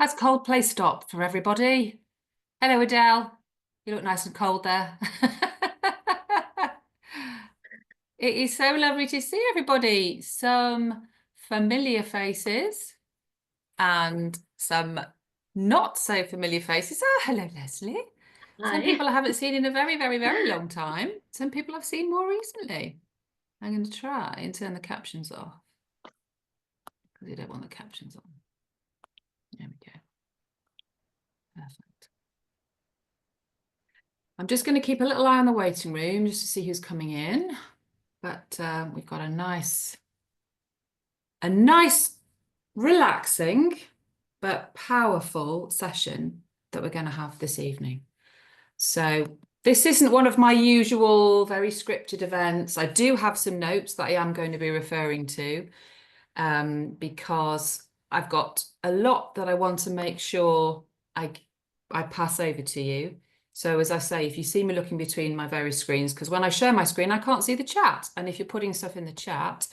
Has Coldplay stopped for everybody? Hello, Adele. You look nice and cold there. It is so lovely to see everybody. Some familiar faces and some not so familiar faces. Oh, hello, Leslie. Some Hi. people I haven't seen in a very, very, very long time. Some people I've seen more recently. I'm going to try and turn the captions off because you don't want the captions on. There we go. Perfect. I'm just going to keep a little eye on the waiting room just to see who's coming in. But we've got a nice, relaxing, but powerful session that we're going to have this evening. So this isn't one of my usual very scripted events. I do have some notes that I am going to be referring to because I've got a lot that I want to make sure I pass over to you. So as I say, if you see me looking between my various screens, because when I share my screen, I can't see the chat. And if you're putting stuff in the chat,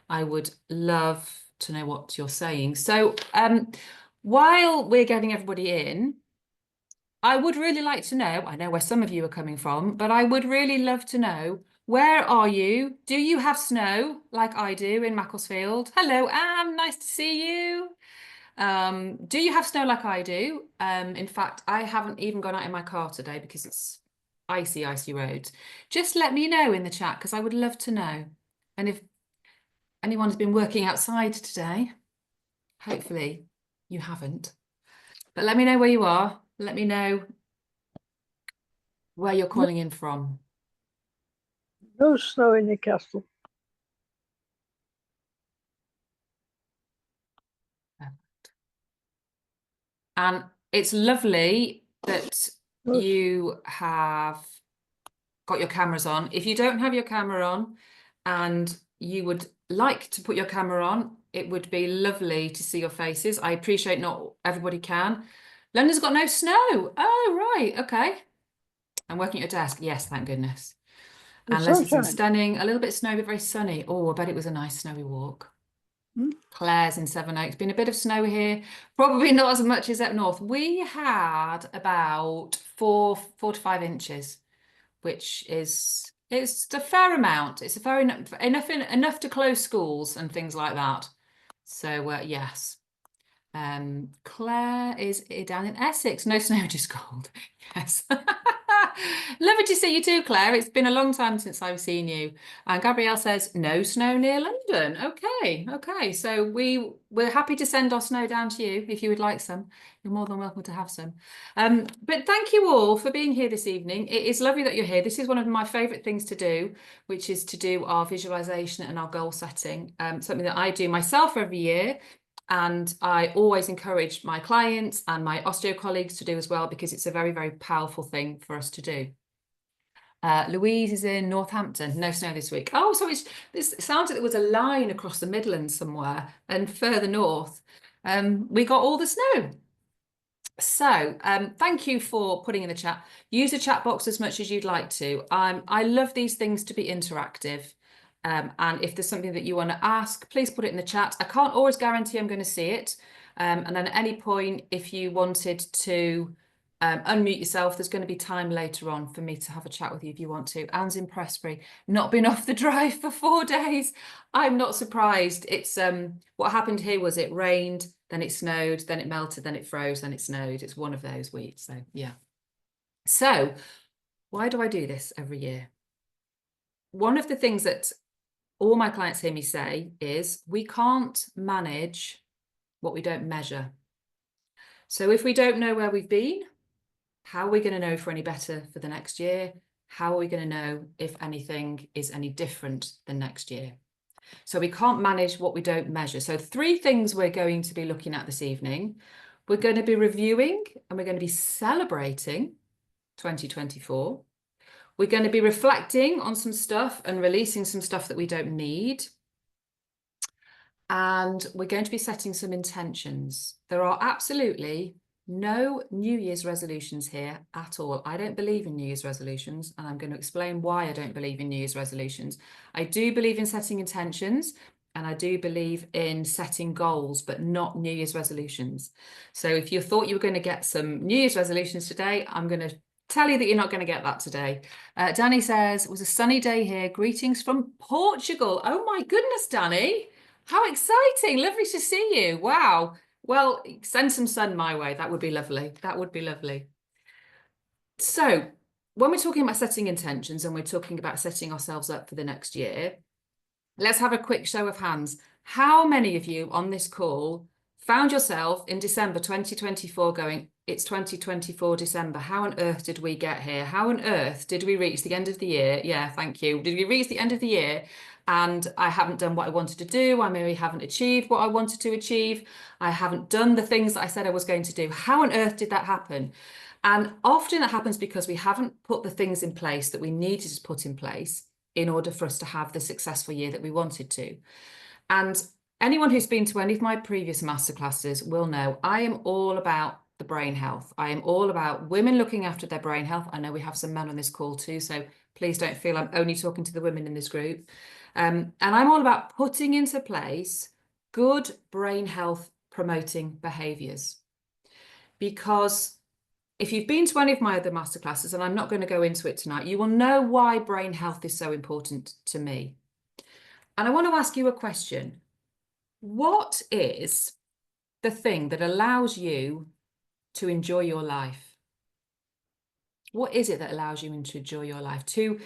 I would love to know what you're saying. So while we're getting everybody in, I would really like to know, I know where some of you are coming from, but I would really love to know, where are you? Do you have snow like I do in Macclesfield? Hello, Anne, nice to see you. Do you have snow like I do? In fact, I haven't even gone out in my car today because it's icy, icy roads. Just let me know in the chat because I would love to know. And if anyone's been working outside today, hopefully you haven't. But let me know where you are. Let me know where you're calling in from. No snow in the castle. And it's lovely that you have got your cameras on. If you don't have your camera on and you would like to put your camera on, it would be lovely to see your faces. I appreciate not everybody can. London's got no snow. Oh, right. Okay. I'm working at your desk. Yes, thank goodness. The And Leslie's in sunshine. stunning, a little bit snowy, but very sunny. Oh, I bet it was a nice snowy walk. Hmm? Claire's in Sevenoaks. Been a bit of snow here, probably not as much as up north. We had about 4 to 5 inches, which is it's a fair amount. It's a fair enough to close schools and things like that. So yes. Claire is down in Essex. No snow, just cold. Yes. Lovely to see you too, Claire. It's been a long time since I've seen you. And Gabrielle says, no snow near London. Okay, okay. So we're happy to send our snow down to you if you would like some. You're more than welcome to have some. But thank you all for being here this evening. It is lovely that you're here. This is one of my favourite things to do, which is to do our visualization and our goal setting. Something that I do myself every year. And I always encourage my clients and my osteo colleagues to do as well, because it's a very, very powerful thing for us to do. Louise is in Northampton. No snow this week. Oh, so it sounds like there was a line across the Midlands somewhere and further north. We got all the snow. So thank you for putting in the chat. Use the chat box as much as you'd like to. I love these things to be interactive. And if there's something that you want to ask, please put it in the chat. I can't always guarantee I'm going to see it. And then at any point, if you wanted to unmute yourself, there's going to be time later on for me to have a chat with you if you want to. Anne's in Prestbury, not been off the drive for 4 days. I'm not surprised. It's what happened here was it rained, then it snowed, then it melted, then it froze, then it snowed. It's one of those weeks. So yeah. So why do I do this every year? One of the things that all my clients hear me say is we can't manage what we don't measure. So if we don't know where we've been, how are we going to know if we're any better for the next year? How are we going to know if anything is any different than next year? So we can't manage what we don't measure. So 3 things we're going to be looking at this evening. We're going to be reviewing and we're going to be celebrating 2024. We're going to be reflecting on some stuff and releasing some stuff that we don't need. And we're going to be setting some intentions. There are absolutely no New Year's resolutions here at all. I don't believe in New Year's resolutions, and I'm going to explain why I don't believe in New Year's resolutions. I do believe in setting intentions. and I do believe in setting goals, but not New Year's resolutions. So if you thought you were going to get some New Year's resolutions today, I'm going to tell you that you're not going to get that today. Danny says, it was a sunny day here. Greetings from Portugal. Oh my goodness, Danny. How exciting. Lovely to see you. Wow. Well, send some sun my way. That would be lovely. That would be lovely. So when we're talking about setting intentions and we're talking about setting ourselves up for the next year, let's have a quick show of hands. How many of you on this call found yourself in December 2024 going, it's 2024 December. How on earth did we get here? How on earth did we reach the end of the year? Yeah, thank you. Did we reach the end of the year and I haven't done what I wanted to do? I maybe haven't achieved what I wanted to achieve. I haven't done the things that I said I was going to do. How on earth did that happen? And often it happens because we haven't put the things in place that we needed to put in place in order for us to have the successful year that we wanted to. And anyone who's been to any of my previous masterclasses will know I am all about the brain health. I am all about women looking after their brain health. I know we have some men on this call too, so please don't feel I'm only talking to the women in this group. And I'm all about putting into place good brain health promoting behaviors. Because if you've been to any of my other masterclasses, and I'm not going to go into it tonight, you will know why brain health is so important to me. And I want to ask you a question. What is the thing that allows you to enjoy your life? What is it that allows you to enjoy your life? To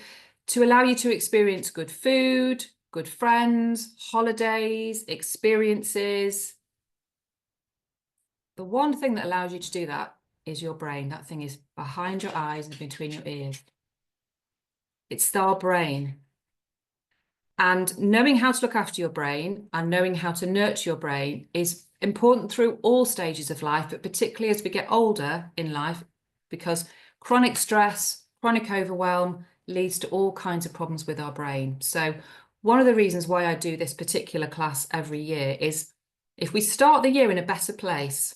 allow you to experience good food, good friends, holidays, experiences. The one thing that allows you to do that is your brain. That thing is behind your eyes and between your ears. It's our brain. And knowing how to look after your brain and knowing how to nurture your brain is important through all stages of life, but particularly as we get older in life, because chronic stress, chronic overwhelm leads to all kinds of problems with our brain. So one of the reasons why I do this particular class every year is if we start the year in a better place,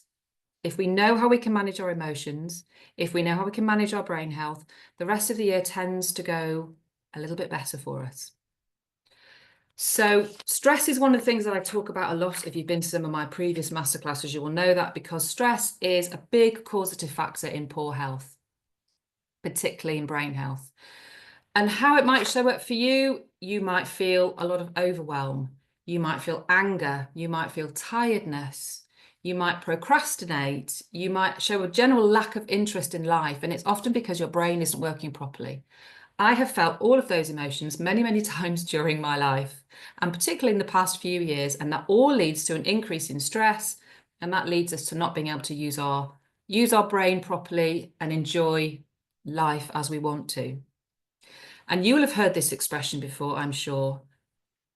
if we know how we can manage our emotions, if we know how we can manage our brain health, the rest of the year tends to go a little bit better for us. So stress is one of the things that I talk about a lot. If you've been to some of my previous masterclasses, you will know that, because stress is a big causative factor in poor health, particularly in brain health. And how it might show up for you, you might feel a lot of overwhelm. You might feel anger. You might feel tiredness. You might procrastinate. You might show a general lack of interest in life. And it's often because your brain isn't working properly. I have felt all of those emotions many, many times during my life, and particularly in the past few years. And that all leads to an increase in stress. And that leads us to not being able to use our brain properly and enjoy life as we want to. And you will have heard this expression before, I'm sure.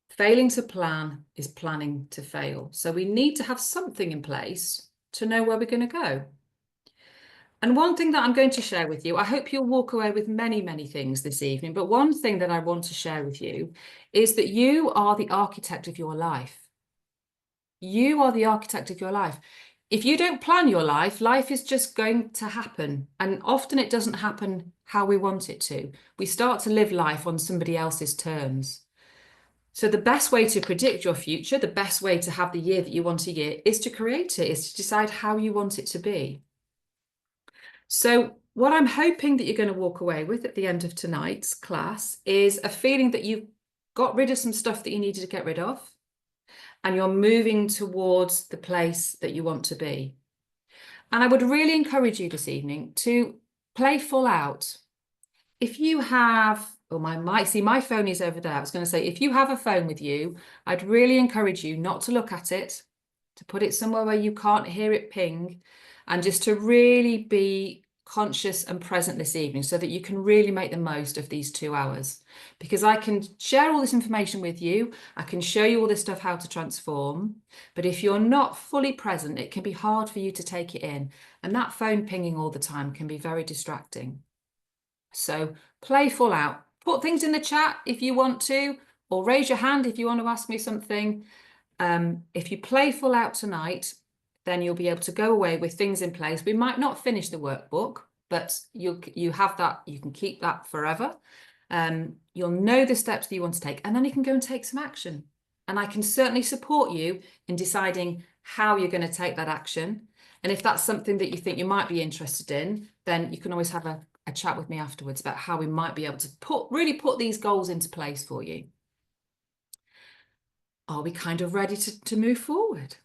Failing to plan is planning to fail. So we need to have something in place to know where we're going to go. And one thing that I'm going to share with you, I hope you'll walk away with many, many things this evening, but one thing that I want to share with you is that you are the architect of your life. You are the architect of your life. If you don't plan your life, life is just going to happen. And often it doesn't happen how we want it to. We start to live life on somebody else's terms. So the best way to predict your future, the best way to have the year that you want a year, is to create it, is to decide how you want it to be. So what I'm hoping that you're going to walk away with at the end of tonight's class is a feeling that you've got rid of some stuff that you needed to get rid of, and you're moving towards the place that you want to be. And I would really encourage you this evening to play full out. If you have, oh, my phone is over there. I was going to say, if you have a phone with you, I'd really encourage you not to look at it, to put it somewhere where you can't hear it ping, and just to really be conscious and present this evening so that you can really make the most of these 2 hours. Because I can share all this information with you, I can show you all this stuff, how to transform, but if you're not fully present, it can be hard for you to take it in. And that phone pinging all the time can be very distracting. So play full out, put things in the chat if you want to, or raise your hand if you want to ask me something. If you play full out tonight, then you'll be able to go away with things in place. We might not finish the workbook, but you have that, you can keep that forever. You'll know the steps that you want to take, and then you can go and take some action. And I can certainly support you in deciding how you're going to take that action. And if that's something that you think you might be interested in, then you can always have a chat with me afterwards about how we might be able to really put these goals into place for you. Are we kind of ready to move forward?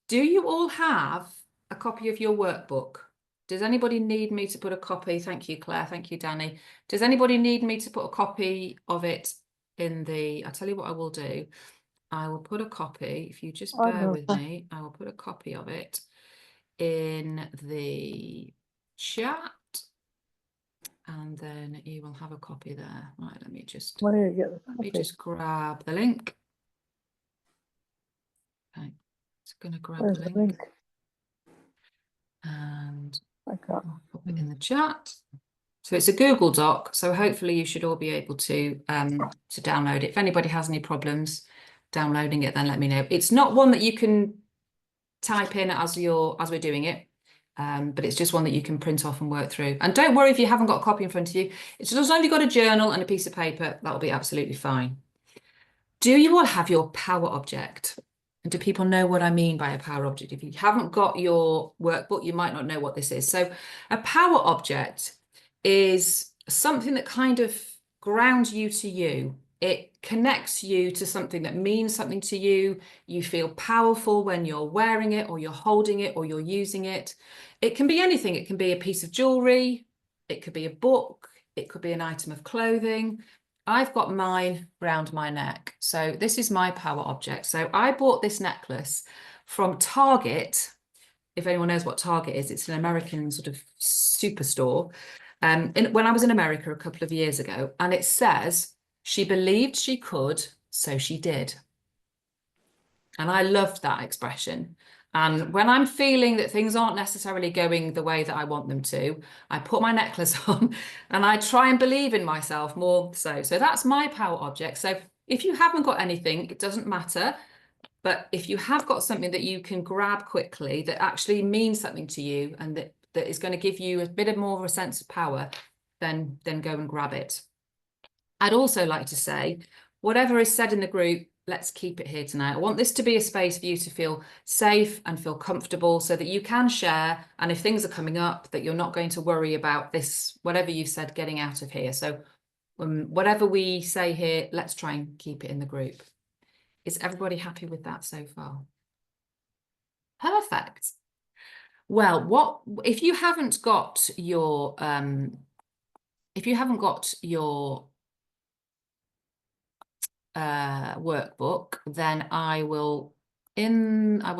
Do you all have a copy of your workbook? Does anybody need me to put a copy? Thank you, Claire. Thank you, Danny. Does anybody need me to put a copy of it in the... I'll tell you what I will do. I will put a copy, if you just bear with me, I will put a copy of it in the chat, and then you will have a copy there. Right, let me just grab the link. Okay, it's going to grab the link. And I'll put it in the chat. So it's a Google Doc, so hopefully you should all be able to download it. If anybody has any problems downloading it, then let me know. It's not one that you can type in as we're doing it, but it's just one that you can print off and work through. And don't worry if you haven't got a copy in front of you. It's just as long as you've got a journal and a piece of paper, that'll be absolutely fine. Do you all have your power object? And do people know what I mean by a power object? If you haven't got your workbook, you might not know what this is. So a power object is something that kind of grounds you to you. It connects you to something that means something to you. You feel powerful when you're wearing it or you're holding it or you're using it. It can be anything. It can be a piece of jewelry. It could be a book. It could be an item of clothing. I've got mine round my neck. So this is my power object. So I bought this necklace from Target. If anyone knows what Target is, it's an American sort of superstore. When I was in America a couple of years ago, and it says, she believed she could, so she did. And I loved that expression. And when I'm feeling that things aren't necessarily going the way that I want them to, I put my necklace on and I try and believe in myself more so. So that's my power object. So if you haven't got anything, it doesn't matter. But if you have got something that you can grab quickly that actually means something to you and that is going to give you a bit of more of a sense of power, then go and grab it. I'd also like to say, whatever is said in the group, let's keep it here tonight. I want this to be a space for you to feel safe and feel comfortable so that you can share. And if things are coming up, that you're not going to worry about this, whatever you've said, getting out of here. So whatever we say here, let's try and keep it in the group. Is everybody happy with that so far? Perfect. Well, if you haven't got your workbook, then I will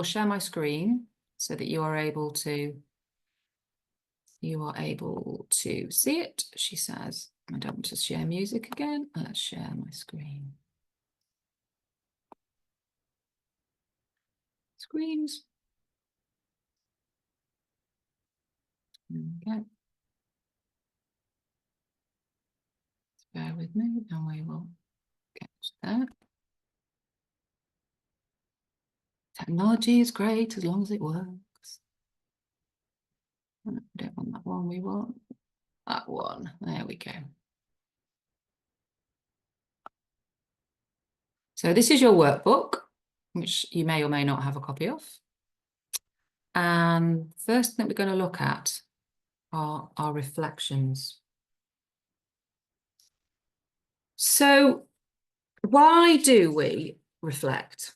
share my screen so that you are able to see it. She says, I don't want to share music again. Let's share my screen. Screens. Okay. Bear with me and we will get there. Technology is great as long as it works. We don't want that one, we want that one. There we go. So this is your workbook, which you may or may not have a copy of. And first thing we're going to look at are our reflections. So why do we reflect?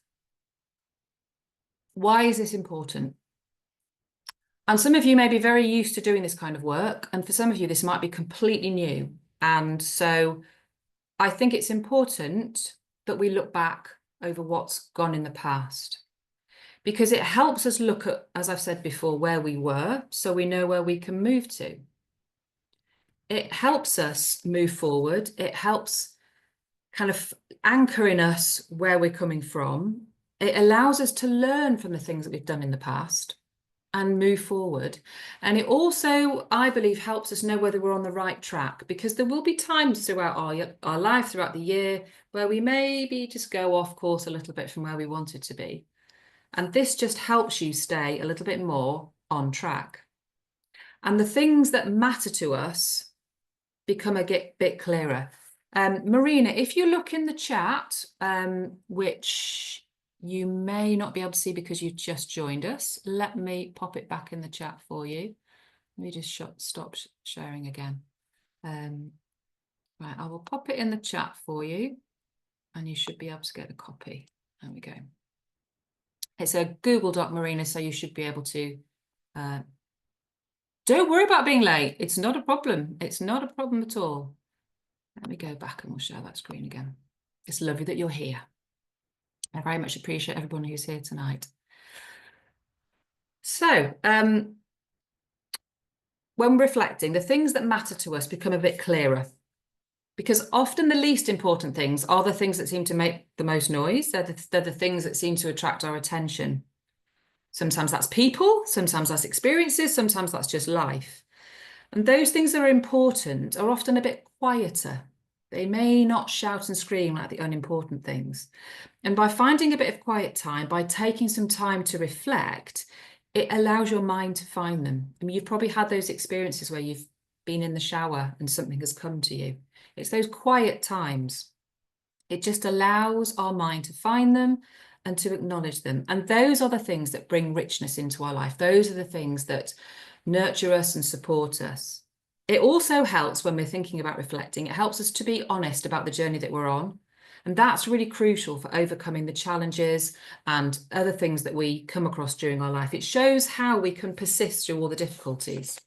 Why is this important? And some of you may be very used to doing this kind of work, and for some of you this might be completely new. And so I think it's important that we look back over what's gone in the past, because it helps us look at, as I've said before, where we were, so we know where we can move to. It helps us move forward. It helps kind of anchor in us where we're coming from. It allows us to learn from the things that we've done in the past and move forward. And it also, I believe, helps us know whether we're on the right track, because there will be times throughout our life, throughout the year, where we maybe just go off course a little bit from where we wanted to be. And this just helps you stay a little bit more on track. And the things that matter to us become a bit clearer. Marina, if you look in the chat, which you may not be able to see because you've just joined us, let me pop it back in the chat for you. Let me just stop sharing again. Right, I will pop it in the chat for you and you should be able to get a copy. There we go. It's a Google Doc, Marina, so you should be able to. Don't worry about being late. It's not a problem. It's not a problem at all. Let me go back and we'll share that screen again. It's lovely that you're here. I very much appreciate everyone who's here tonight. So, when reflecting, the things that matter to us become a bit clearer, because often the least important things are the things that seem to make the most noise. They're the things that seem to attract our attention. Sometimes that's people, sometimes that's experiences, sometimes that's just life. And those things that are important are often a bit quieter. They may not shout and scream like the unimportant things. And by finding a bit of quiet time, by taking some time to reflect, it allows your mind to find them. I mean, you've probably had those experiences where you've been in the shower and something has come to you. It's those quiet times. It just allows our mind to find them and to acknowledge them. And those are the things that bring richness into our life. Those are the things that nurture us and support us. It also helps when we're thinking about reflecting. It helps us to be honest about the journey that we're on. And that's really crucial for overcoming the challenges and other things that we come across during our life. It shows how we can persist through all the difficulties.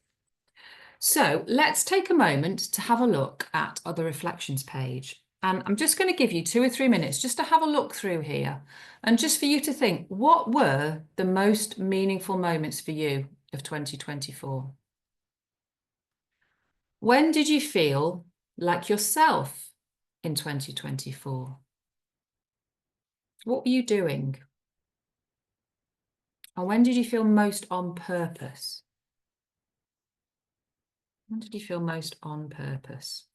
So let's take a moment to have a look at the reflections page. And I'm just going to give you 2 or 3 minutes just to have a look through here and just for you to think, what were the most meaningful moments for you of 2024? When did you feel like yourself in 2024? What were you doing? And when did you feel most on purpose? When did you feel most on purpose?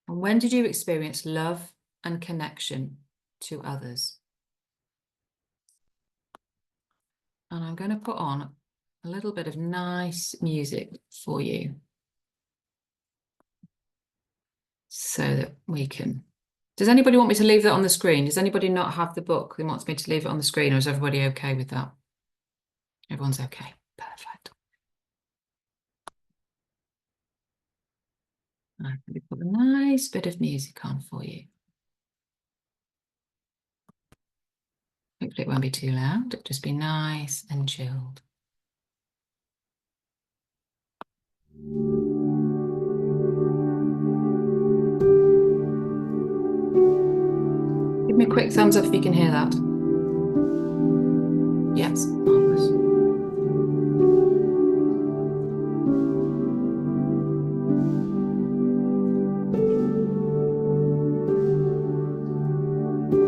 And when did you experience love and connection to others? And I'm going to put on a little bit of nice music for you so that we can... Does anybody want me to leave that on the screen? Does anybody not have the book and wants me to leave it on the screen, or is everybody okay with that? Everyone's okay. Perfect. I'm going to put a nice bit of music on for you. Hopefully it won't be too loud. It'll just be nice and chilled. Give me a quick thumbs up if you can hear that. Yes, marvelous.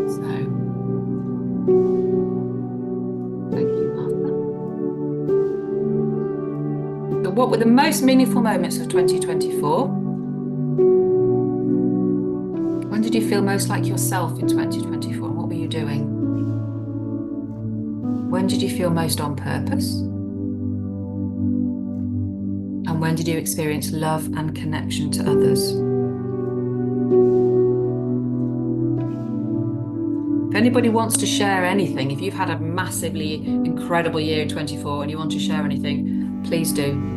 So, thank you, Martha. So what were the most meaningful moments of 2024? When did you feel most like yourself in 2024? What were you doing? When did you feel most on purpose? And when did you experience love and connection to others? If anybody wants to share anything, if you've had a massively incredible year in 24 and you want to share anything, please do.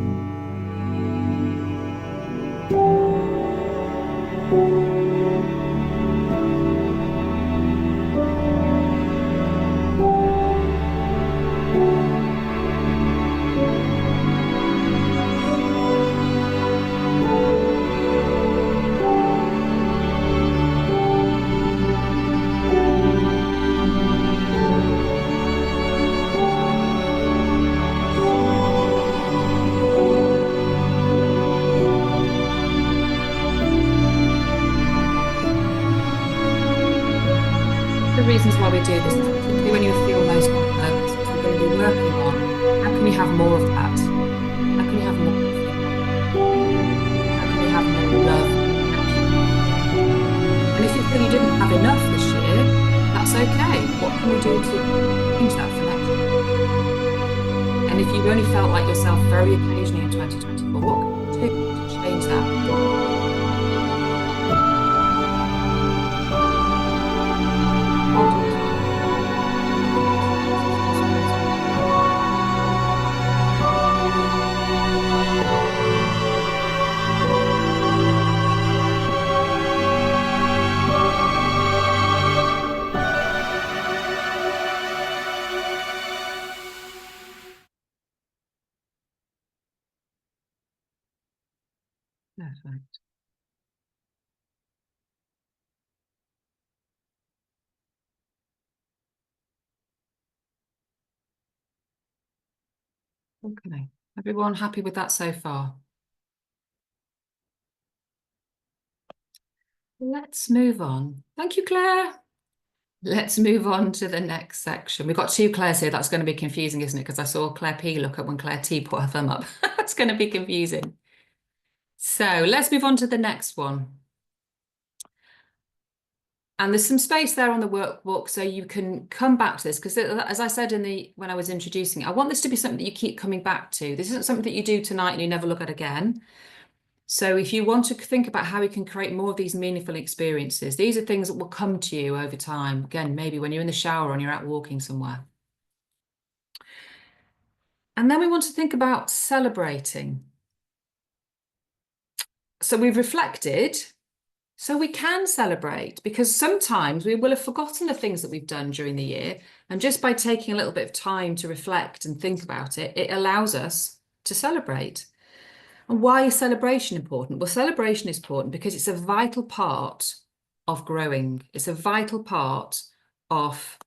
Reasons why we do this is particularly when you feel most on purpose. It's we're going to be working on how can we have more of that? How can we have more of it? How can we have more love? And if you feel you didn't have enough this year, that's okay. What can we do to change that for next year? And if you've only felt like yourself very occasionally in 2024, what can we do to change that? Perfect. Okay. Everyone happy with that so far? Let's move on. Thank you, Claire. Let's move on to the next section. We've got two Claires here. That's going to be confusing, isn't it? Because I saw Claire P look up when Claire T put her thumb up. It's going to be confusing. So let's move on to the next one. And there's some space there on the workbook, so you can come back to this, because as I said when I was introducing it, I want this to be something that you keep coming back to. This isn't something that you do tonight and you never look at again. So if you want to think about how we can create more of these meaningful experiences, these are things that will come to you over time. Again, maybe when you're in the shower and you're out walking somewhere. And then we want to think about celebrating. So we've reflected, so we can celebrate, because sometimes we will have forgotten the things that we've done during the year. And just by taking a little bit of time to reflect and think about it, it allows us to celebrate. And why is celebration important? Well, celebration is important because it's a vital part of growing. It's a vital part of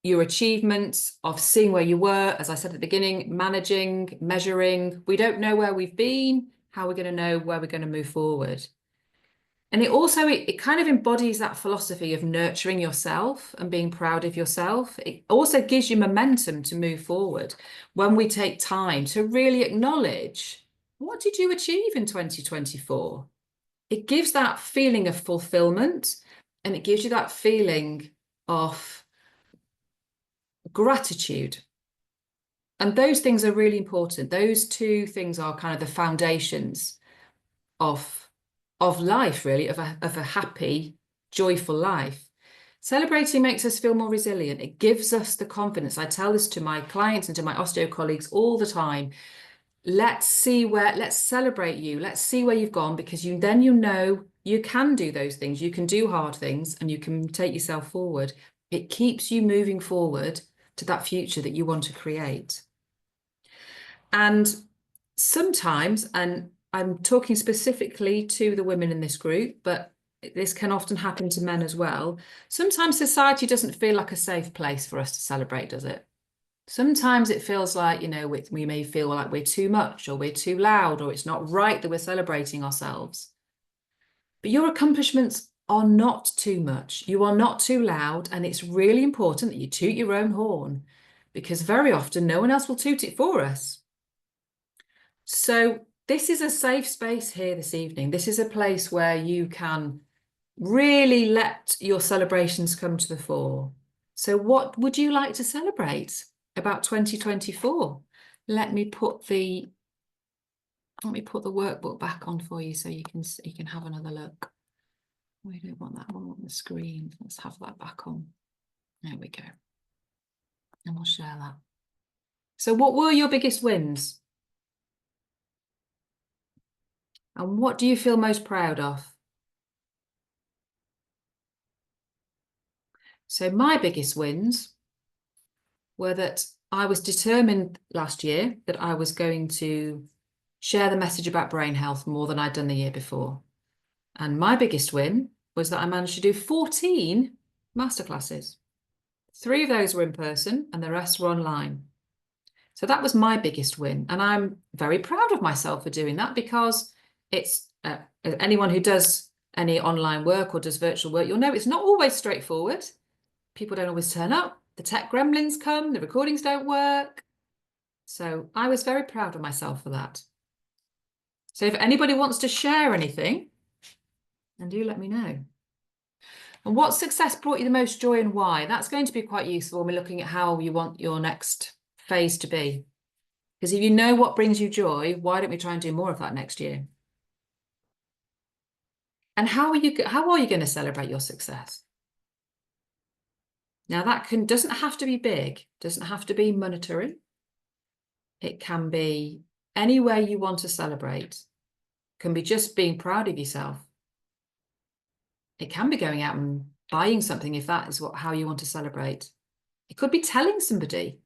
your achievements, of seeing where you were, as I said at the beginning, managing, measuring. We don't know where we've been, how we're going to know where we're going to move forward. And it also, it kind of embodies that philosophy of nurturing yourself and being proud of yourself. It also gives you momentum to move forward when we take time to really acknowledge, what did you achieve in 2024? It gives that feeling of fulfillment, and it gives you that feeling of gratitude. And those things are really important. Those two things are kind of the foundations of life, really, of a happy, joyful life. Celebrating makes us feel more resilient. It gives us the confidence. I tell this to my clients and to my osteo colleagues all the time. Let's celebrate you. Let's see where you've gone, because then you know you can do those things. You can do hard things and you can take yourself forward. It keeps you moving forward to that future that you want to create. And sometimes, and I'm talking specifically to the women in this group, but this can often happen to men as well. Sometimes society doesn't feel like a safe place for us to celebrate, does it? Sometimes it feels like, we may feel like we're too much, or we're too loud, or it's not right that we're celebrating ourselves. But your accomplishments are not too much. You are not too loud. And it's really important that you toot your own horn, because very often no one else will toot it for us. So this is a safe space here this evening. This is a place where you can really let your celebrations come to the fore. So what would you like to celebrate about 2024? Let me put the workbook back on for you so you can have another look. We don't want that one on the screen. Let's have that back on. There we go. And we'll share that. So what were your biggest wins? And what do you feel most proud of? So my biggest wins were that I was determined last year that I was going to share the message about brain health more than I'd done the year before. And my biggest win was that I managed to do 14 masterclasses. 3 of those were in person and the rest were online. So that was my biggest win. And I'm very proud of myself for doing that, because it's anyone who does any online work or does virtual work, you'll know it's not always straightforward. People don't always turn up. The tech gremlins come, the recordings don't work. So I was very proud of myself for that. So if anybody wants to share anything, then do let me know. And what success brought you the most joy and why? That's going to be quite useful when we're looking at how you want your next phase to be. Because if you know what brings you joy, why don't we try and do more of that next year? And how are you going to celebrate your success? Now that doesn't have to be big, doesn't have to be monetary. It can be any way you want to celebrate. It can be just being proud of yourself. It can be going out and buying something if that is how you want to celebrate. It could be telling somebody,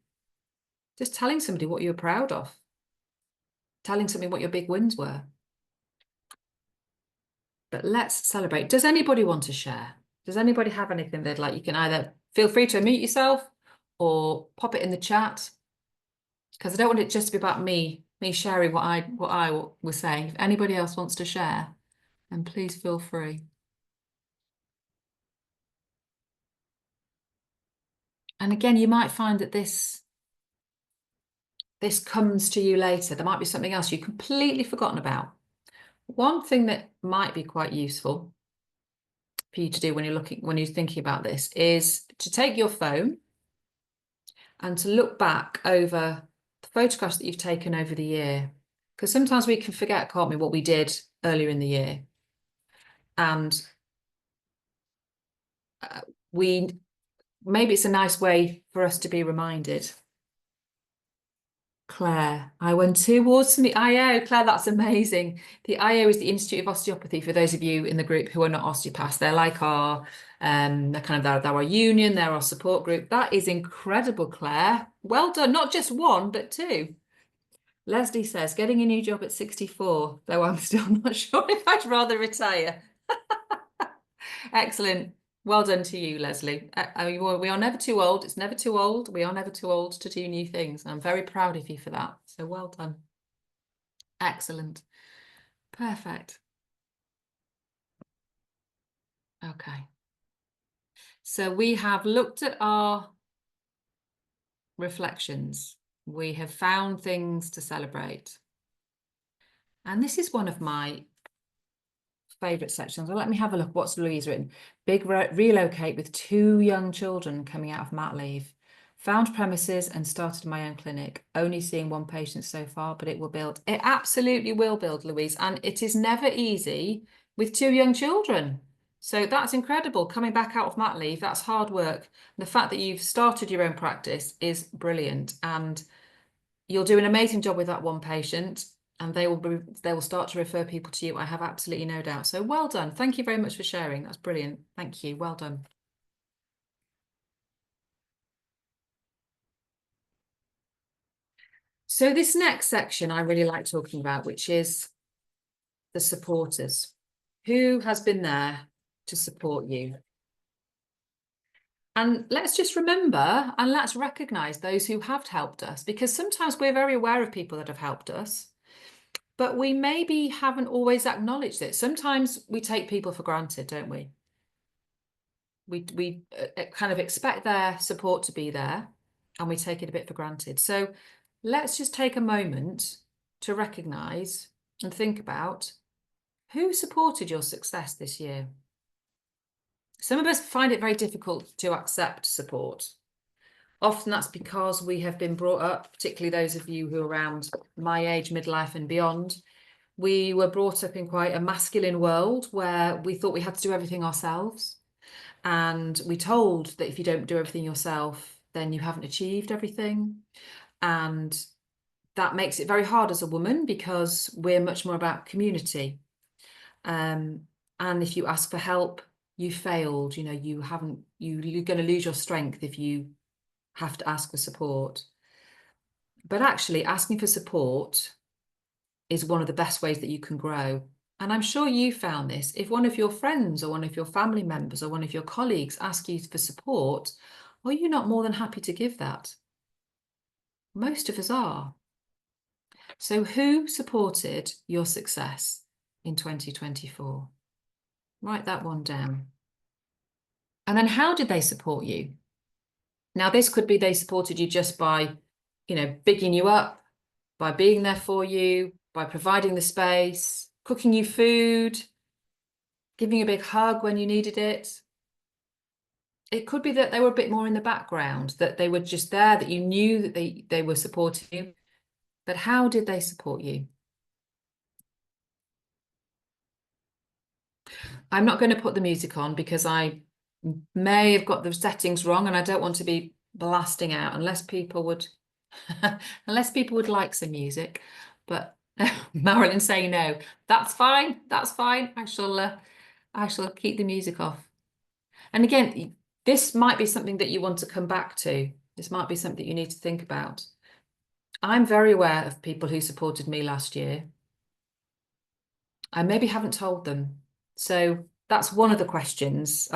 just telling somebody what you're proud of, telling somebody what your big wins were. But let's celebrate. Does anybody want to share? Does anybody have anything they'd like? You can either feel free to unmute yourself or pop it in the chat, because I don't want it just to be about me sharing what I was saying. If anybody else wants to share, then please feel free. And again, you might find that this comes to you later. There might be something else you've completely forgotten about. One thing that might be quite useful for you to do when you're thinking about this is to take your phone and to look back over the photographs that you've taken over the year. Because sometimes we can forget, can't we, what we did earlier in the year. And maybe it's a nice way for us to be reminded. Claire, I went towards the IO. Claire, that's amazing. The IO is the Institute of Osteopathy, for those of you in the group who are not osteopaths. They're like they're our union, they're our support group. That is incredible, Claire. Well done. Not just one, but two. Leslie says, getting a new job at 64, though I'm still not sure if I'd rather retire. Excellent. Well done to you, Leslie. We are never too old. It's never too old. We are never too old to do new things. I'm very proud of you for that. So well done. Excellent. Perfect. Okay. So we have looked at our reflections. We have found things to celebrate. And this is one of my favourite sections. Well, let me have a look. What's Louise written? Big relocate with 2 young children coming out of mat leave. Found premises and started my own clinic. Only seeing 1 patient so far, but it will build. It absolutely will build, Louise. And it is never easy with 2 young children. So that's incredible. Coming back out of mat leave, that's hard work. The fact that you've started your own practice is brilliant. And you'll do an amazing job with that 1 patient. And they will start to refer people to you. I have absolutely no doubt. So well done. Thank you very much for sharing. That's brilliant. Thank you. Well done. So this next section I really like talking about, which is the supporters. Who has been there to support you? And let's just remember and let's recognize those who have helped us, because sometimes we're very aware of people that have helped us, but we maybe haven't always acknowledged it. Sometimes we take people for granted, don't we? We kind of expect their support to be there and we take it a bit for granted. So let's just take a moment to recognize and think about who supported your success this year. Some of us find it very difficult to accept support. Often that's because we have been brought up, particularly those of you who are around my age, midlife and beyond. We were brought up in quite a masculine world where we thought we had to do everything ourselves. And we're told that if you don't do everything yourself, then you haven't achieved everything. And that makes it very hard as a woman because we're much more about community. And if you ask for help, you failed. You know, you're going to lose your strength if you have to ask for support. But actually, asking for support is one of the best ways that you can grow. And I'm sure you found this. If one of your friends or one of your family members or one of your colleagues ask you for support, are you not more than happy to give that? Most of us are. So who supported your success in 2024? Write that one down. And then how did they support you? Now, this could be they supported you just by, bigging you up, by being there for you, by providing the space, cooking you food, giving you a big hug when you needed it. It could be that they were a bit more in the background, that they were just there, that you knew that they were supporting you. But how did they support you? I'm not going to put the music on because I may have got the settings wrong and I don't want to be blasting out unless people would like some music. But Marilyn's saying no. That's fine. That's fine. I shall keep the music off. And again, this might be something that you want to come back to. This might be something you need to think about. I'm very aware of people who supported me last year. I maybe haven't told them. So that's one of the questions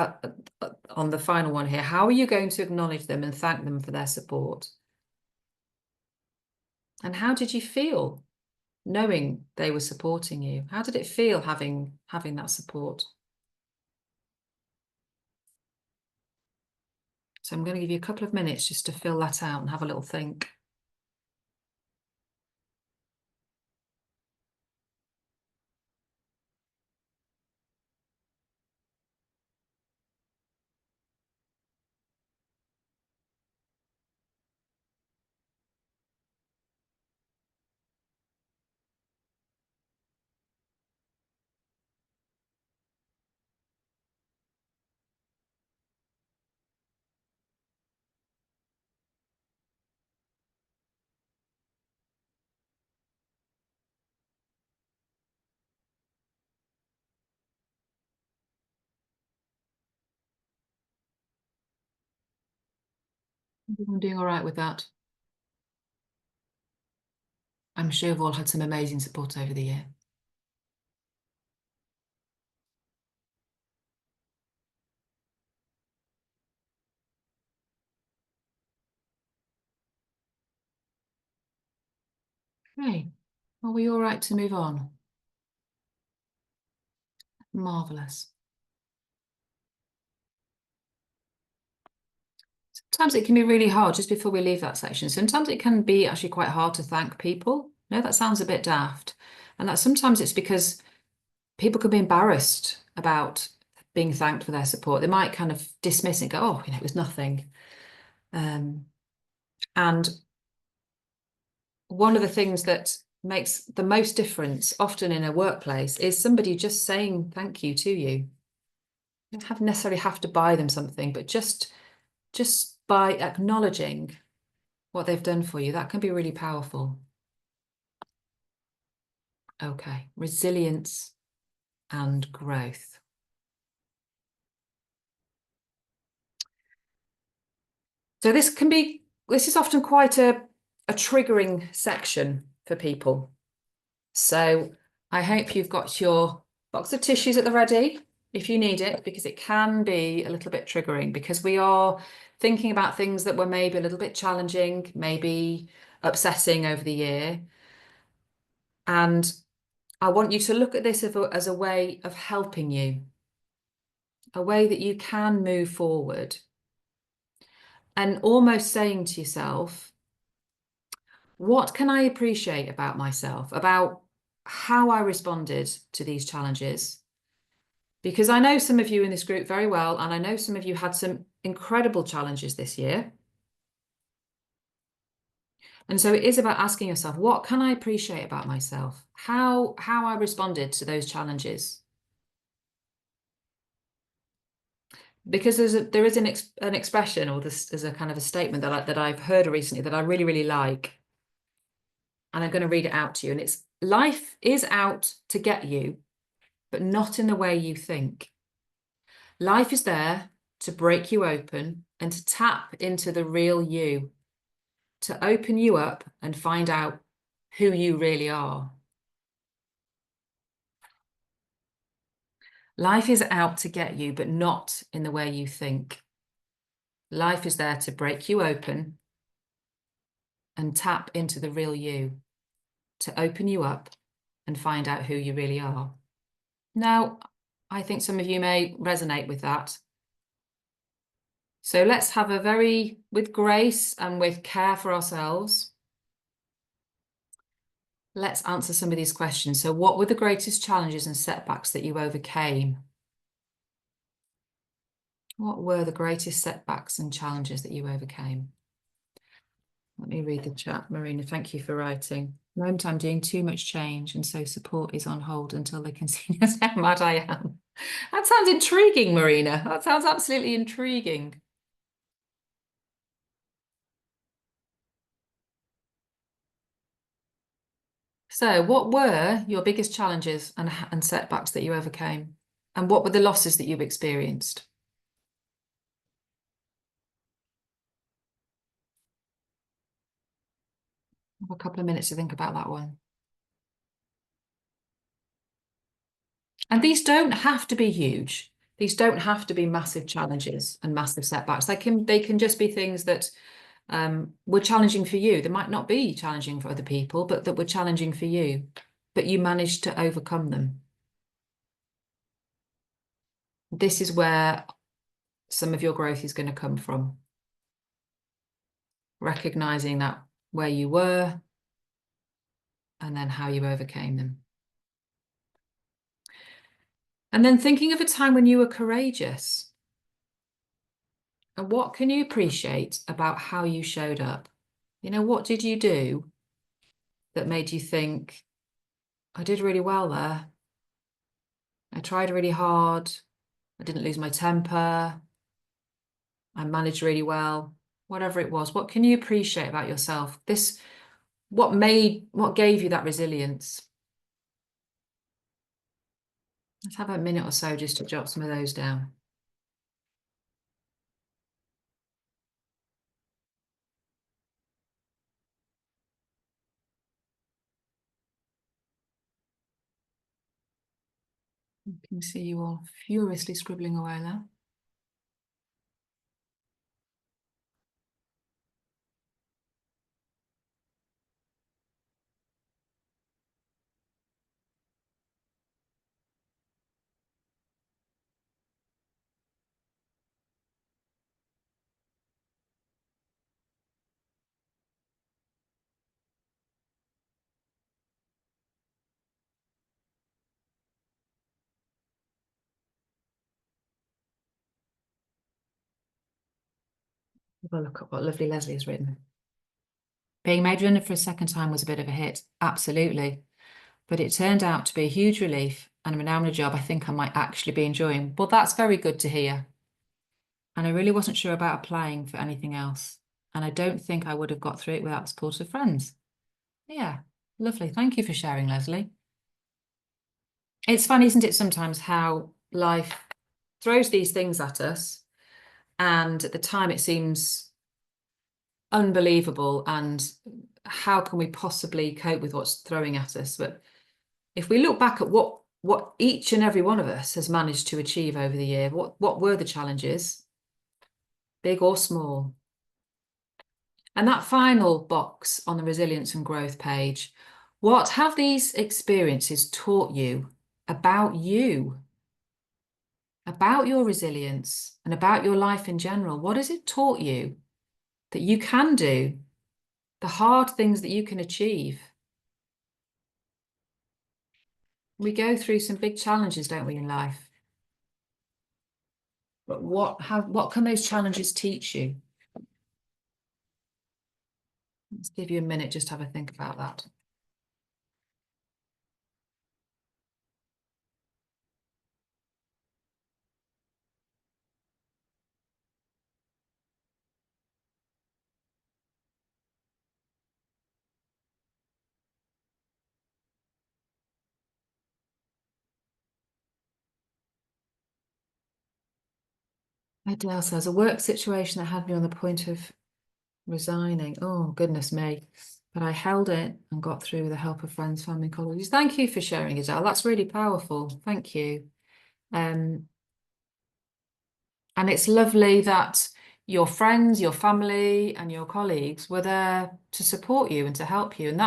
on the final one here. How are you going to acknowledge them and thank them for their support? And how did you feel knowing they were supporting you? How did it feel having that support? So I'm going to give you a couple of minutes just to fill that out and have a little think. I'm doing all right with that. I'm sure you've all had some amazing support over the year. Okay. Are we all right to move on? Marvelous. Sometimes it can be really hard just before we leave that section. Sometimes it can be actually quite hard to thank people. No, that sounds a bit daft. And that sometimes it's because people can be embarrassed about being thanked for their support. They might kind of dismiss it and go, oh, it was nothing. And one of the things that makes the most difference often in a workplace is somebody just saying thank you to you. You don't necessarily have to buy them something, but just by acknowledging what they've done for you, that can be really powerful. Okay, resilience and growth. So this is often quite a triggering section for people. So I hope you've got your box of tissues at the ready if you need it, because it can be a little bit triggering because we are thinking about things that were maybe a little bit challenging, maybe upsetting over the year. And I want you to look at this as a way of helping you, a way that you can move forward and almost saying to yourself, what can I appreciate about myself, about how I responded to these challenges? Because I know some of you in this group very well, and I know some of you had some incredible challenges this year. And so it is about asking yourself, what can I appreciate about myself? How I responded to those challenges? Because there is an expression, or there's a kind of a statement that I've heard recently that I really, really like. And I'm going to read it out to you. And it's, life is out to get you, but not in the way you think. Life is there to break you open and to tap into the real you, to open you up and find out who you really are. Life is out to get you, but not in the way you think. Life is there to break you open and tap into the real you, to open you up and find out who you really are. Now, I think some of you may resonate with that. So let's have with grace and with care for ourselves, let's answer some of these questions. So what were the greatest challenges and setbacks that you overcame? What were the greatest setbacks and challenges that you overcame? Let me read the chat. Marina, thank you for writing. At the moment, I'm doing too much change, and so support is on hold until they can see just how mad I am. That sounds intriguing, Marina. That sounds absolutely intriguing. So, what were your biggest challenges and setbacks that you overcame? And what were the losses that you've experienced? Have a couple of minutes to think about that one. And these don't have to be huge. These don't have to be massive challenges and massive setbacks. They can just be things that were challenging for you. They might not be challenging for other people, but that were challenging for you, but you managed to overcome them. This is where some of your growth is going to come from. Recognizing that where you were and then how you overcame them. And then thinking of a time when you were courageous. And what can you appreciate about how you showed up? You know, what did you do that made you think, I did really well there. I tried really hard. I didn't lose my temper. I managed really well. Whatever it was, what can you appreciate about yourself? What gave you that resilience? Let's have a minute or so just to jot some of those down. I can see you all furiously scribbling away there. Have a look at what lovely Leslie has written. Being made redundant for a second time was a bit of a hit, absolutely. But it turned out to be a huge relief, and I'm now in a job I think I might actually be enjoying. Well, that's very good to hear. And I really wasn't sure about applying for anything else. And I don't think I would have got through it without the support of friends. Yeah, lovely. Thank you for sharing, Leslie. It's funny, isn't it, sometimes how life throws these things at us, and at the time it seems unbelievable, and how can we possibly cope with what's throwing at us? But if we look back at what each and every one of us has managed to achieve over the year, what were the challenges, big or small? And that final box on the resilience and growth page, what have these experiences taught you about you, about your resilience, and about your life in general? What has it taught you that you can do, the hard things that you can achieve? We go through some big challenges, don't we, in life? But what can those challenges teach you? Let's give you a minute just to have a think about that. Adele says, a work situation that had me on the point of resigning. Oh, goodness me. But I held it and got through with the help of friends, family, colleagues. Thank you for sharing, Adele. That's really powerful. Thank you. And it's lovely that your friends, your family, and your colleagues were there to support you and to help you. And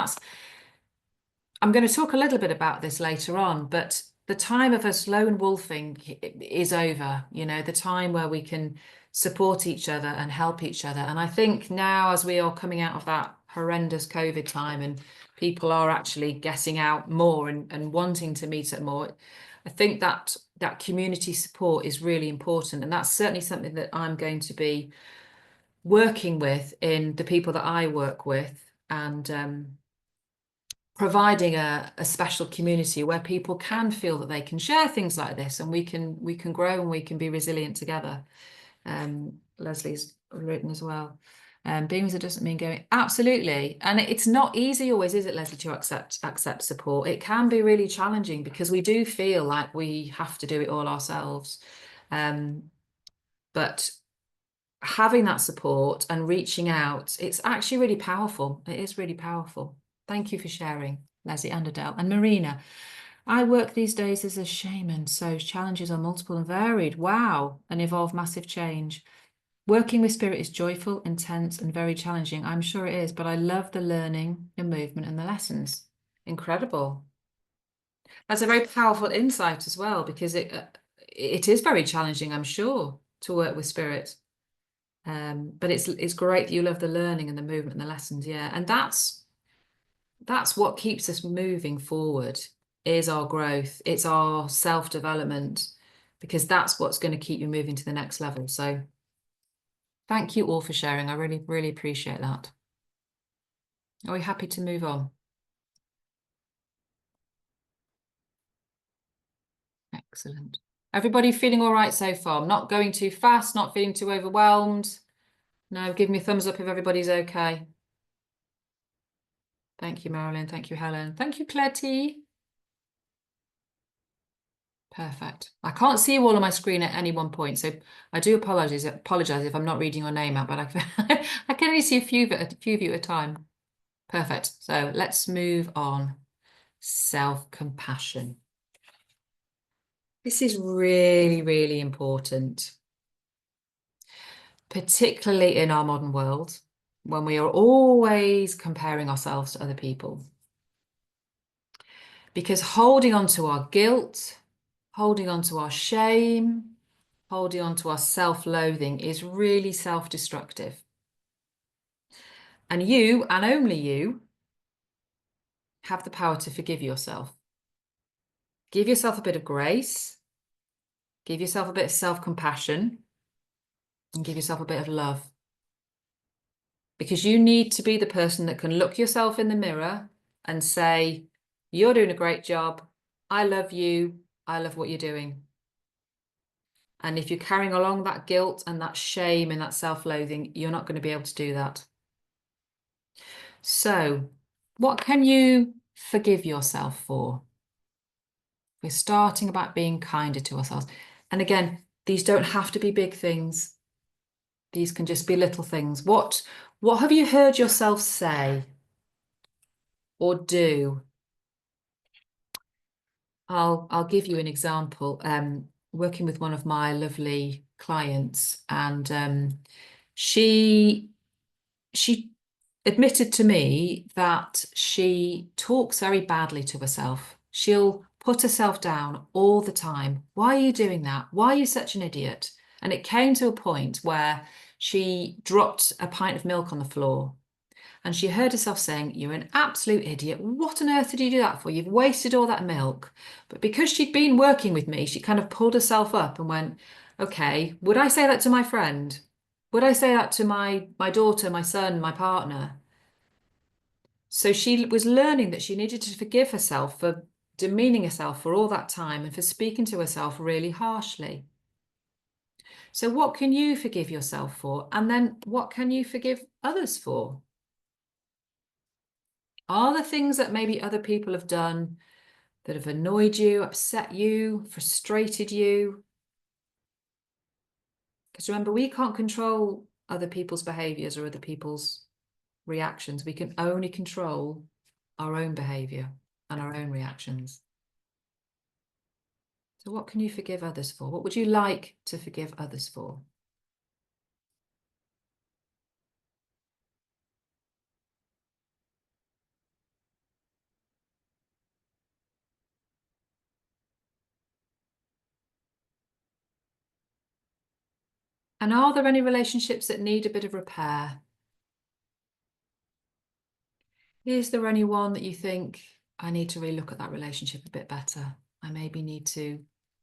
I'm going to talk a little bit about this later on, but the time of us lone wolfing is over, you know, the time where we can support each other and help each other. And I think now, as we are coming out of that horrendous COVID time and people are actually getting out more and wanting to meet up more, I think that community support is really important. And that's certainly something that I'm going to be working with in the people that I work with, and providing a special community where people can feel that they can share things like this, and we can grow and we can be resilient together. Leslie's written as well. Being resilient doesn't mean going. Absolutely. And it's not easy always, is it, Leslie, to accept support? It can be really challenging because we do feel like we have to do it all ourselves. But having that support and reaching out, it's actually really powerful. It is really powerful. Thank you for sharing, Leslie and Adele. And Marina, I work these days as a shaman, so challenges are multiple and varied. Wow, and involve massive change. Working with spirit is joyful, intense, and very challenging. I'm sure it is, but I love the learning, the movement, and the lessons. Incredible. That's a very powerful insight as well, because it is very challenging, I'm sure, to work with spirit. But it's great that you love the learning and the movement and the lessons, yeah. And that's what keeps us moving forward, is our growth. It's our self-development, because that's what's going to keep you moving to the next level. So thank you all for sharing. I really, really appreciate that. Are we happy to move on? Excellent. Everybody feeling all right so far? I'm not going too fast, not feeling too overwhelmed. No, give me a thumbs up if everybody's okay. Thank you, Marilyn. Thank you, Helen. Thank you, Claire T. Perfect. I can't see you all on my screen at any one point, so I do apologize if I'm not reading your name out, but I can only see a few of you at a time. Perfect. So let's move on. Self-compassion. This is really, really important, particularly in our modern world, when we are always comparing ourselves to other people. Because holding on to our guilt, holding on to our shame, holding on to our self-loathing is really self-destructive. And you, and only you, have the power to forgive yourself. Give yourself a bit of grace, give yourself a bit of self-compassion, and give yourself a bit of love. Because you need to be the person that can look yourself in the mirror and say, you're doing a great job. I love you. I love what you're doing. And if you're carrying along that guilt and that shame and that self-loathing, you're not going to be able to do that. So, what can you forgive yourself for? We're starting about being kinder to ourselves. And again, these don't have to be big things. These can just be little things. What have you heard yourself say or do? I'll give you an example. Working with one of my lovely clients, and she admitted to me that she talks very badly to herself. She'll put herself down all the time. Why are you doing that? Why are you such an idiot? And it came to a point where she dropped a pint of milk on the floor. And she heard herself saying, you're an absolute idiot. What on earth did you do that for? You've wasted all that milk. But because she'd been working with me, she kind of pulled herself up and went, okay, would I say that to my friend? Would I say that to my daughter, my son, my partner? So she was learning that she needed to forgive herself for demeaning herself for all that time and for speaking to herself really harshly. So what can you forgive yourself for? And then what can you forgive others for? Are there things that maybe other people have done that have annoyed you, upset you, frustrated you? Because remember, we can't control other people's behaviors or other people's reactions. We can only control our own behavior and our own reactions. So what can you forgive others for? What would you like to forgive others for? And are there any relationships that need a bit of repair? Is there anyone that you think, I need to really look at that relationship a bit better? I maybe need to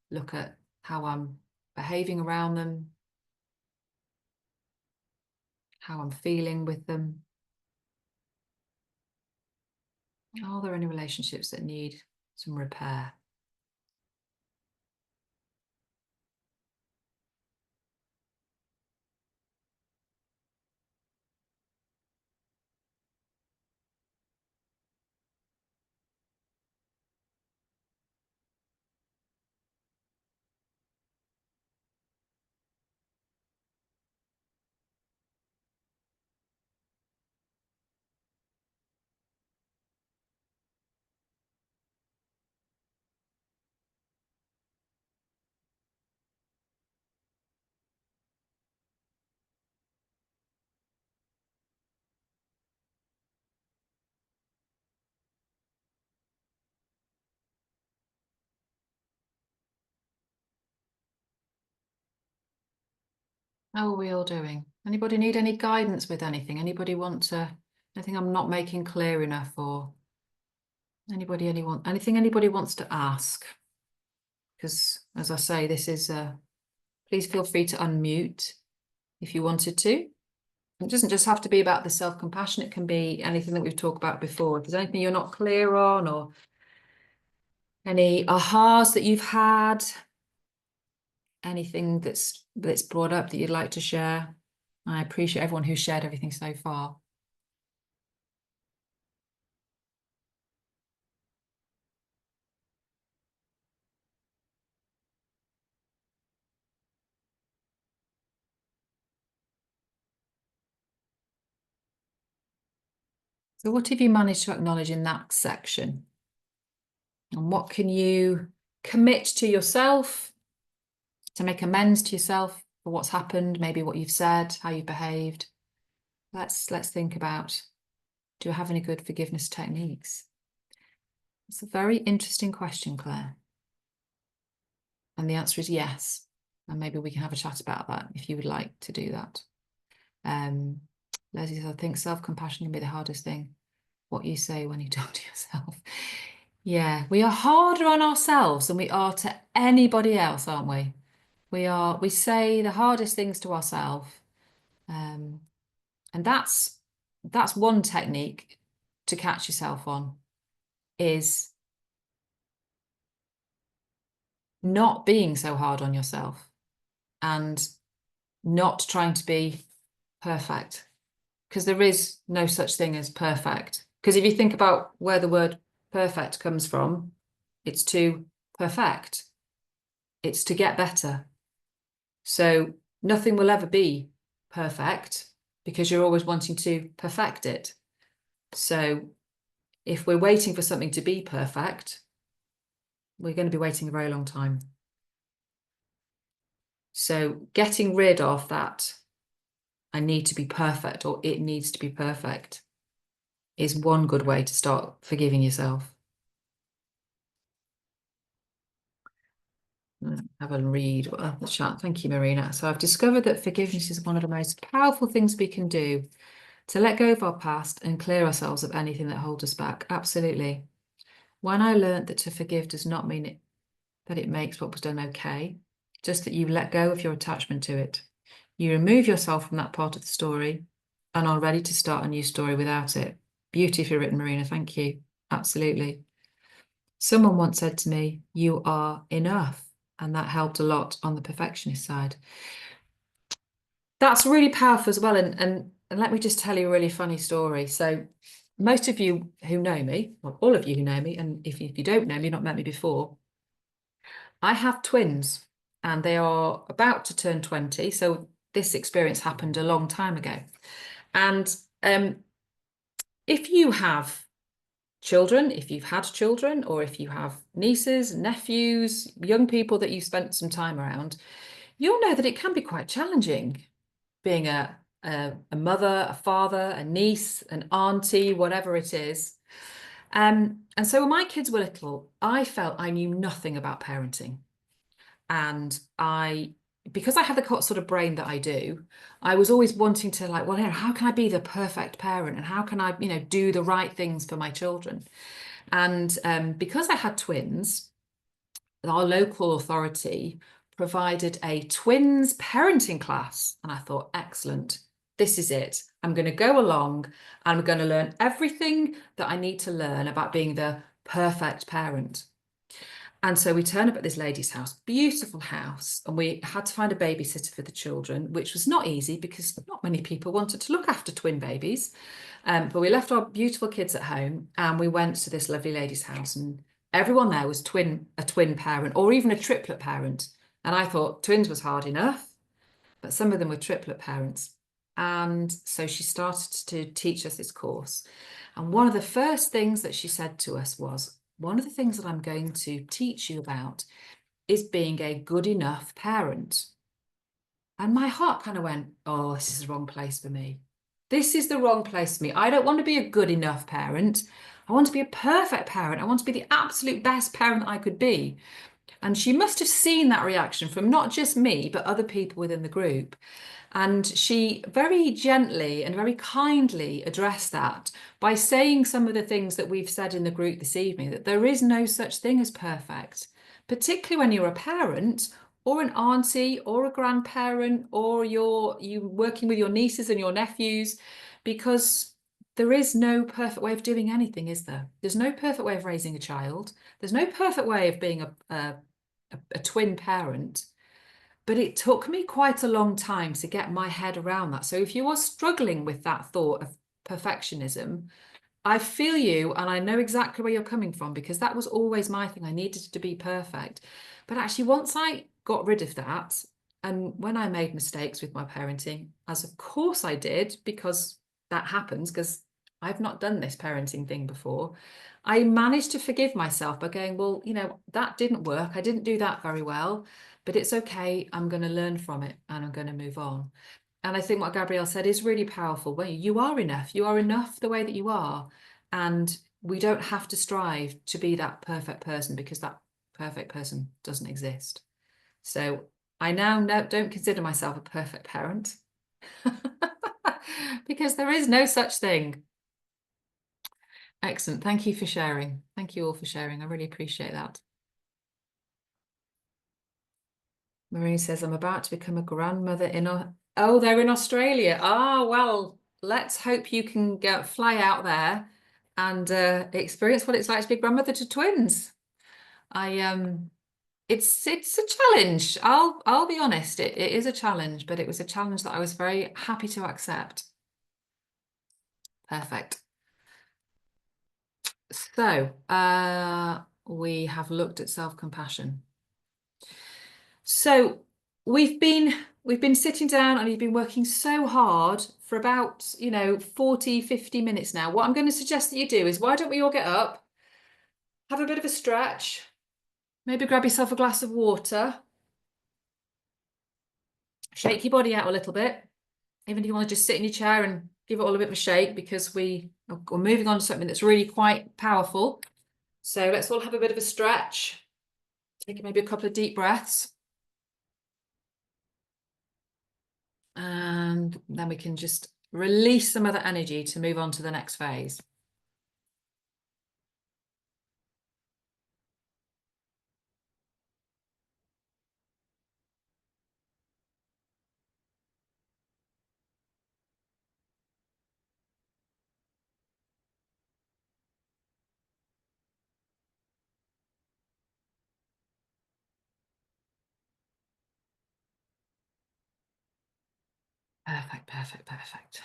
look at how I'm behaving around them, how I'm feeling with them. Are there any relationships that need some repair? How are we all doing? Anybody need any guidance with anything? Anybody want to, anything I'm not making clear enough, or anything anybody wants to ask? Because as I say, this is please feel free to unmute if you wanted to. It doesn't just have to be about the self-compassion, it can be anything that we've talked about before. If there's anything you're not clear on, or any ahas that you've had, anything that's brought up that you'd like to share. I appreciate everyone who's shared everything so far. So what have you managed to acknowledge in that section? And what can you commit to yourself to make amends to yourself for what's happened, maybe what you've said, how you've behaved? Let's think about, do you have any good forgiveness techniques? It's a very interesting question, Claire. And the answer is yes. And maybe we can have a chat about that if you would like to do that. Leslie says, I think self-compassion can be the hardest thing. What you say when you talk to yourself. Yeah, we are harder on ourselves than we are to anybody else, aren't we? We say the hardest things to ourselves. And that's one technique to catch yourself on, is not being so hard on yourself and not trying to be perfect, because there is no such thing as perfect. Because if you think about where the word perfect comes from, it's to perfect, it's to get better. So nothing will ever be perfect because you're always wanting to perfect it. So if we're waiting for something to be perfect, we're going to be waiting a very long time. So getting rid of that, I need to be perfect, or it needs to be perfect, is one good way to start forgiving yourself. Have a read the chat. Thank you, Marina. So I've discovered that forgiveness is one of the most powerful things we can do to let go of our past and clear ourselves of anything that holds us back. Absolutely. When I learned that to forgive does not mean that it makes what was done okay, just that you let go of your attachment to it. You remove yourself from that part of the story and are ready to start a new story without it. Beautifully written, Marina. Thank you. Absolutely. Someone once said to me, you are enough. And that helped a lot on the perfectionist side. That's really powerful as well. And let me just tell you a really funny story. So most of you who know me, well, all of you who know me, and if you don't know me, not met me before, I have twins and they are about to turn 20. So this experience happened a long time ago. And if you have children, if you've had children, or if you have nieces, nephews, young people that you spent some time around, you'll know that it can be quite challenging being a mother, a father, a niece, an auntie, whatever it is. And so when my kids were little, I felt I knew nothing about parenting. And because I have the sort of brain that I do, I was always wanting to, like, well, how can I be the perfect parent? And how can I, do the right things for my children? And because I had twins, our local authority provided a twins parenting class. And I thought, excellent, this is it. I'm going to go along and I'm going to learn everything that I need to learn about being the perfect parent. And so we turned up at this lady's house, beautiful house, and we had to find a babysitter for the children, which was not easy because not many people wanted to look after twin babies. But we left our beautiful kids at home and we went to this lovely lady's house, and everyone there was a twin parent or even a triplet parent. And I thought twins was hard enough, but some of them were triplet parents. And so she started to teach us this course. And one of the first things that she said to us was, one of the things that I'm going to teach you about is being a good enough parent. And my heart kind of went, oh, this is the wrong place for me. This is the wrong place for me. I don't want to be a good enough parent. I want to be a perfect parent. I want to be the absolute best parent that I could be. And she must have seen that reaction from not just me, but other people within the group. And she very gently and very kindly addressed that by saying some of the things that we've said in the group this evening, that there is no such thing as perfect, particularly when you're a parent or an auntie or a grandparent, or you working with your nieces and your nephews, because there is no perfect way of doing anything, is there? There's no perfect way of raising a child. There's no perfect way of being a twin parent. But it took me quite a long time to get my head around that. So if you are struggling with that thought of perfectionism, I feel you and I know exactly where you're coming from, because that was always my thing. I needed to be perfect. But actually, once I got rid of that, and when I made mistakes with my parenting, as of course I did, because that happens, because I've not done this parenting thing before, I managed to forgive myself by going, well, that didn't work. I didn't do that very well, but it's okay. I'm going to learn from it and I'm going to move on. And I think what Gabrielle said is really powerful. Well, you are enough. You are enough the way that you are. And we don't have to strive to be that perfect person, because that perfect person doesn't exist. So I now don't consider myself a perfect parent because there is no such thing. Excellent. Thank you for sharing. Thank you all for sharing. I really appreciate that. Marie says, I'm about to become a grandmother oh, they're in Australia. Ah, well, let's hope you can fly out there and experience what it's like to be a grandmother to twins. It's a challenge. I'll be honest, it is a challenge, but it was a challenge that I was very happy to accept. Perfect. So we have looked at self-compassion. So we've been sitting down and you've been working so hard for about 40, 50 minutes now. What I'm going to suggest that you do is, why don't we all get up, have a bit of a stretch, maybe grab yourself a glass of water, shake your body out a little bit, even if you want to just sit in your chair and give it all a bit of a shake, because we're moving on to something that's really quite powerful. So let's all have a bit of a stretch, take maybe a couple of deep breaths. And then we can just release some of that energy to move on to the next phase. Perfect, perfect, perfect.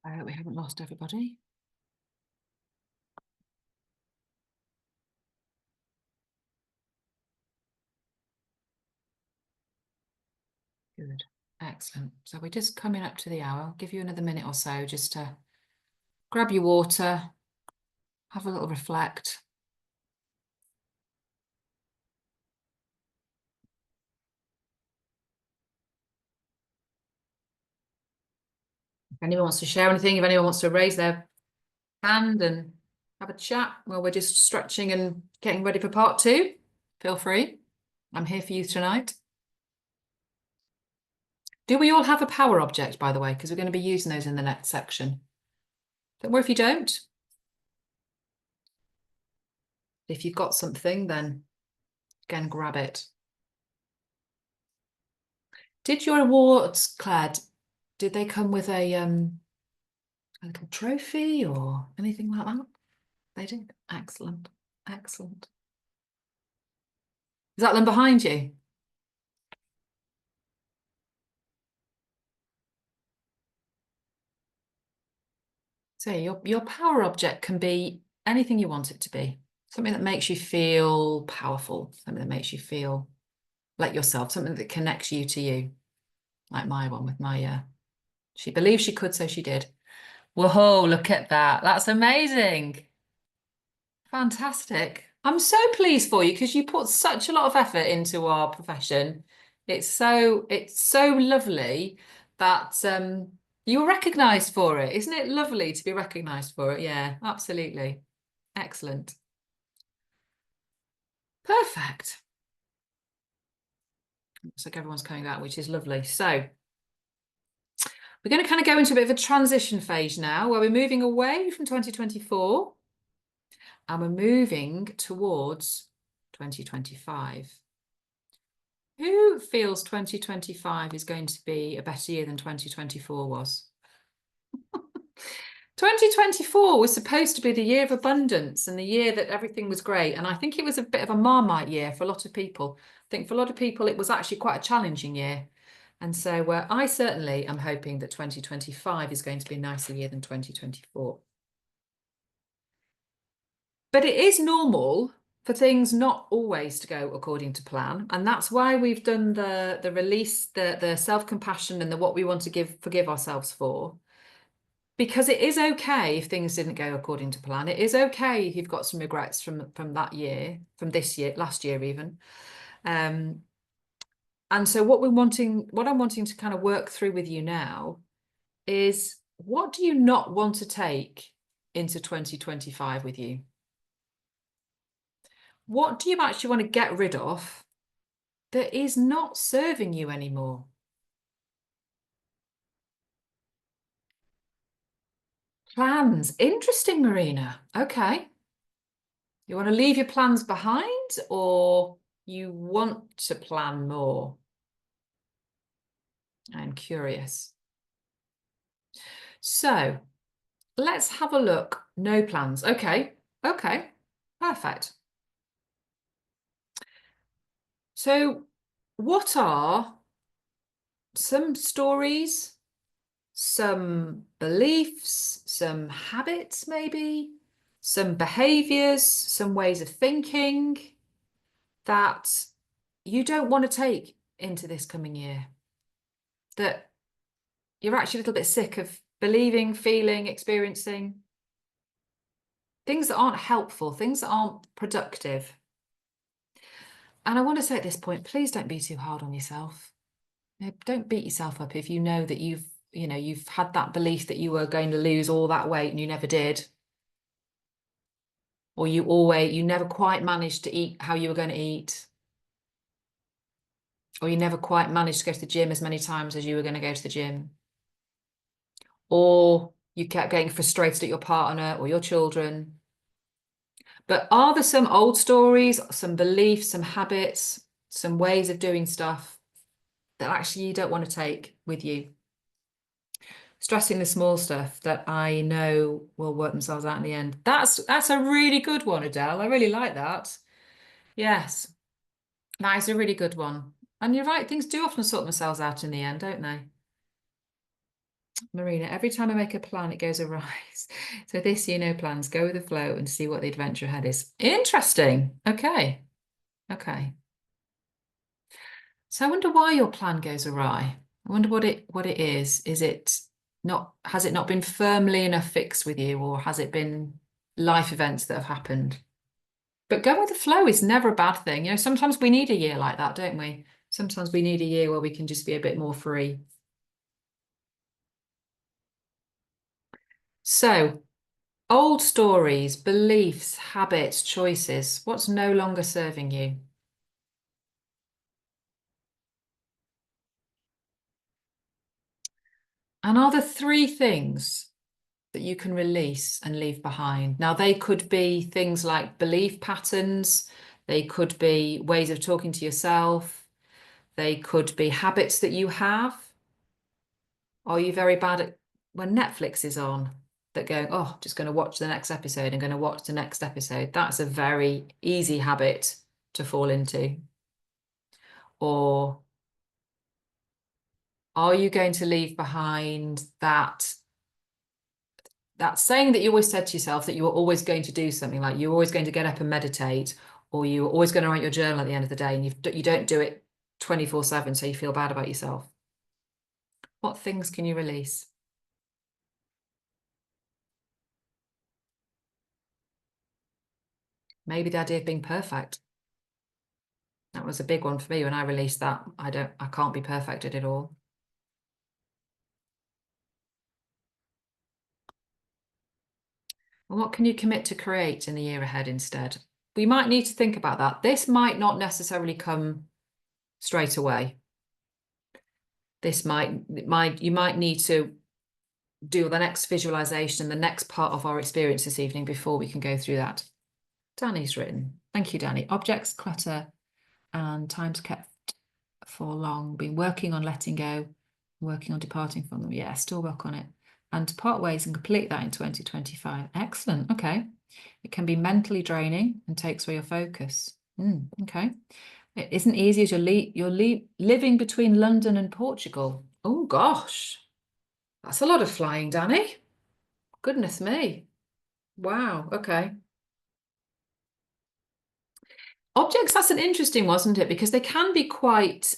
I hope we haven't lost everybody. Good. Excellent. So we're just coming up to the hour. I'll give you another minute or so just to grab your water, have a little reflect. If anyone wants to share anything, if anyone wants to raise their hand and have a chat while we're just stretching and getting ready for part 2, feel free. I'm here for you tonight. Do we all have a power object, by the way? Because we're going to be using those in the next section. Don't worry if you don't. If you've got something, then again, grab it. Did your awards, Claire, did they come with a little trophy or anything like that? They did. Excellent. Excellent. Is that them behind you? So your power object can be anything you want it to be. Something that makes you feel powerful, something that makes you feel like yourself, something that connects you to you. Like my one with my, she believed she could, so she did. Whoa, look at that. That's amazing. Fantastic. I'm so pleased for you because you put such a lot of effort into our profession. It's so lovely that you were recognised for it. Isn't it lovely to be recognised for it? Yeah, absolutely. Excellent. Perfect. Looks like everyone's coming back, which is lovely. So we're going to kind of go into a bit of a transition phase now where we're moving away from 2024 and we're moving towards 2025. Who feels 2025 is going to be a better year than 2024 was? 2024 was supposed to be the year of abundance and the year that everything was great. And I think it was a bit of a Marmite year for a lot of people. I think for a lot of people, it was actually quite a challenging year. And so I certainly am hoping that 2025 is going to be a nicer year than 2024. But it is normal for things not always to go according to plan. And that's why we've done the release, the self-compassion and the what we want to forgive ourselves for. Because it is okay if things didn't go according to plan. It is okay if you've got some regrets from that year, from this year, last year even. And so what I'm wanting to kind of work through with you now is what do you not want to take into 2025 with you? What do you actually want to get rid of that is not serving you anymore? Plans. Interesting, Marina. Okay. You want to leave your plans behind or you want to plan more? I'm curious. So let's have a look. No plans. Okay. Okay. Perfect. So what are some stories, some beliefs, some habits, maybe, some behaviors, some ways of thinking that you don't want to take into this coming year? That you're actually a little bit sick of believing, feeling, experiencing things that aren't helpful, things that aren't productive. And I want to say at this point, please don't be too hard on yourself. Don't beat yourself up if you know that you've had that belief that you were going to lose all that weight and you never did. Or you never quite managed to eat how you were going to eat. Or you never quite managed to go to the gym as many times as you were going to go to the gym. Or you kept getting frustrated at your partner or your children. But are there some old stories, some beliefs, some habits, some ways of doing stuff that actually you don't want to take with you? Stressing the small stuff that I know will work themselves out in the end. That's a really good one, Adele. I really like that. Yes, that is a really good one. And you're right, things do often sort themselves out in the end, don't they? Marina, every time I make a plan, it goes awry. So this year, no plans, go with the flow and see what the adventure ahead is. Interesting. Okay. Okay. So I wonder why your plan goes awry. I wonder what it is. Has it not been firmly enough fixed with you, or has it been life events that have happened? But going with the flow is never a bad thing. Sometimes we need a year like that, don't we? Sometimes we need a year where we can just be a bit more free. So, old stories, beliefs, habits, choices, what's no longer serving you? And are there three things that you can release and leave behind. Now, they could be things like belief patterns, they could be ways of talking to yourself, they could be habits that you have. Are you very bad at when Netflix is on, that going, oh, just going to watch the next episode and going to watch the next episode? That's a very easy habit to fall into. Or are you going to leave behind that saying that you always said to yourself that you were always going to do something, like you're always going to get up and meditate, or you were always going to write your journal at the end of the day, and you don't do it 24/7, so you feel bad about yourself? What things can you release? Maybe the idea of being perfect. That was a big one for me when I released that. I can't be perfect at it all. And what can you commit to create in the year ahead instead? We might need to think about that. This might not necessarily come straight away. You might need to do the next visualization and the next part of our experience this evening before we can go through that. Danny's written. Thank you, Danny. Objects, clutter, and times kept for long. Been working on letting go, working on departing from them. Yeah, still work on it. And to part ways and complete that in 2025. Excellent. Okay. It can be mentally draining and takes away your focus. Okay. It isn't easy as you're living between London and Portugal. Oh, gosh. That's a lot of flying, Danny. Goodness me. Wow. Okay. Objects, that's an interesting, wasn't it? Because they can be quite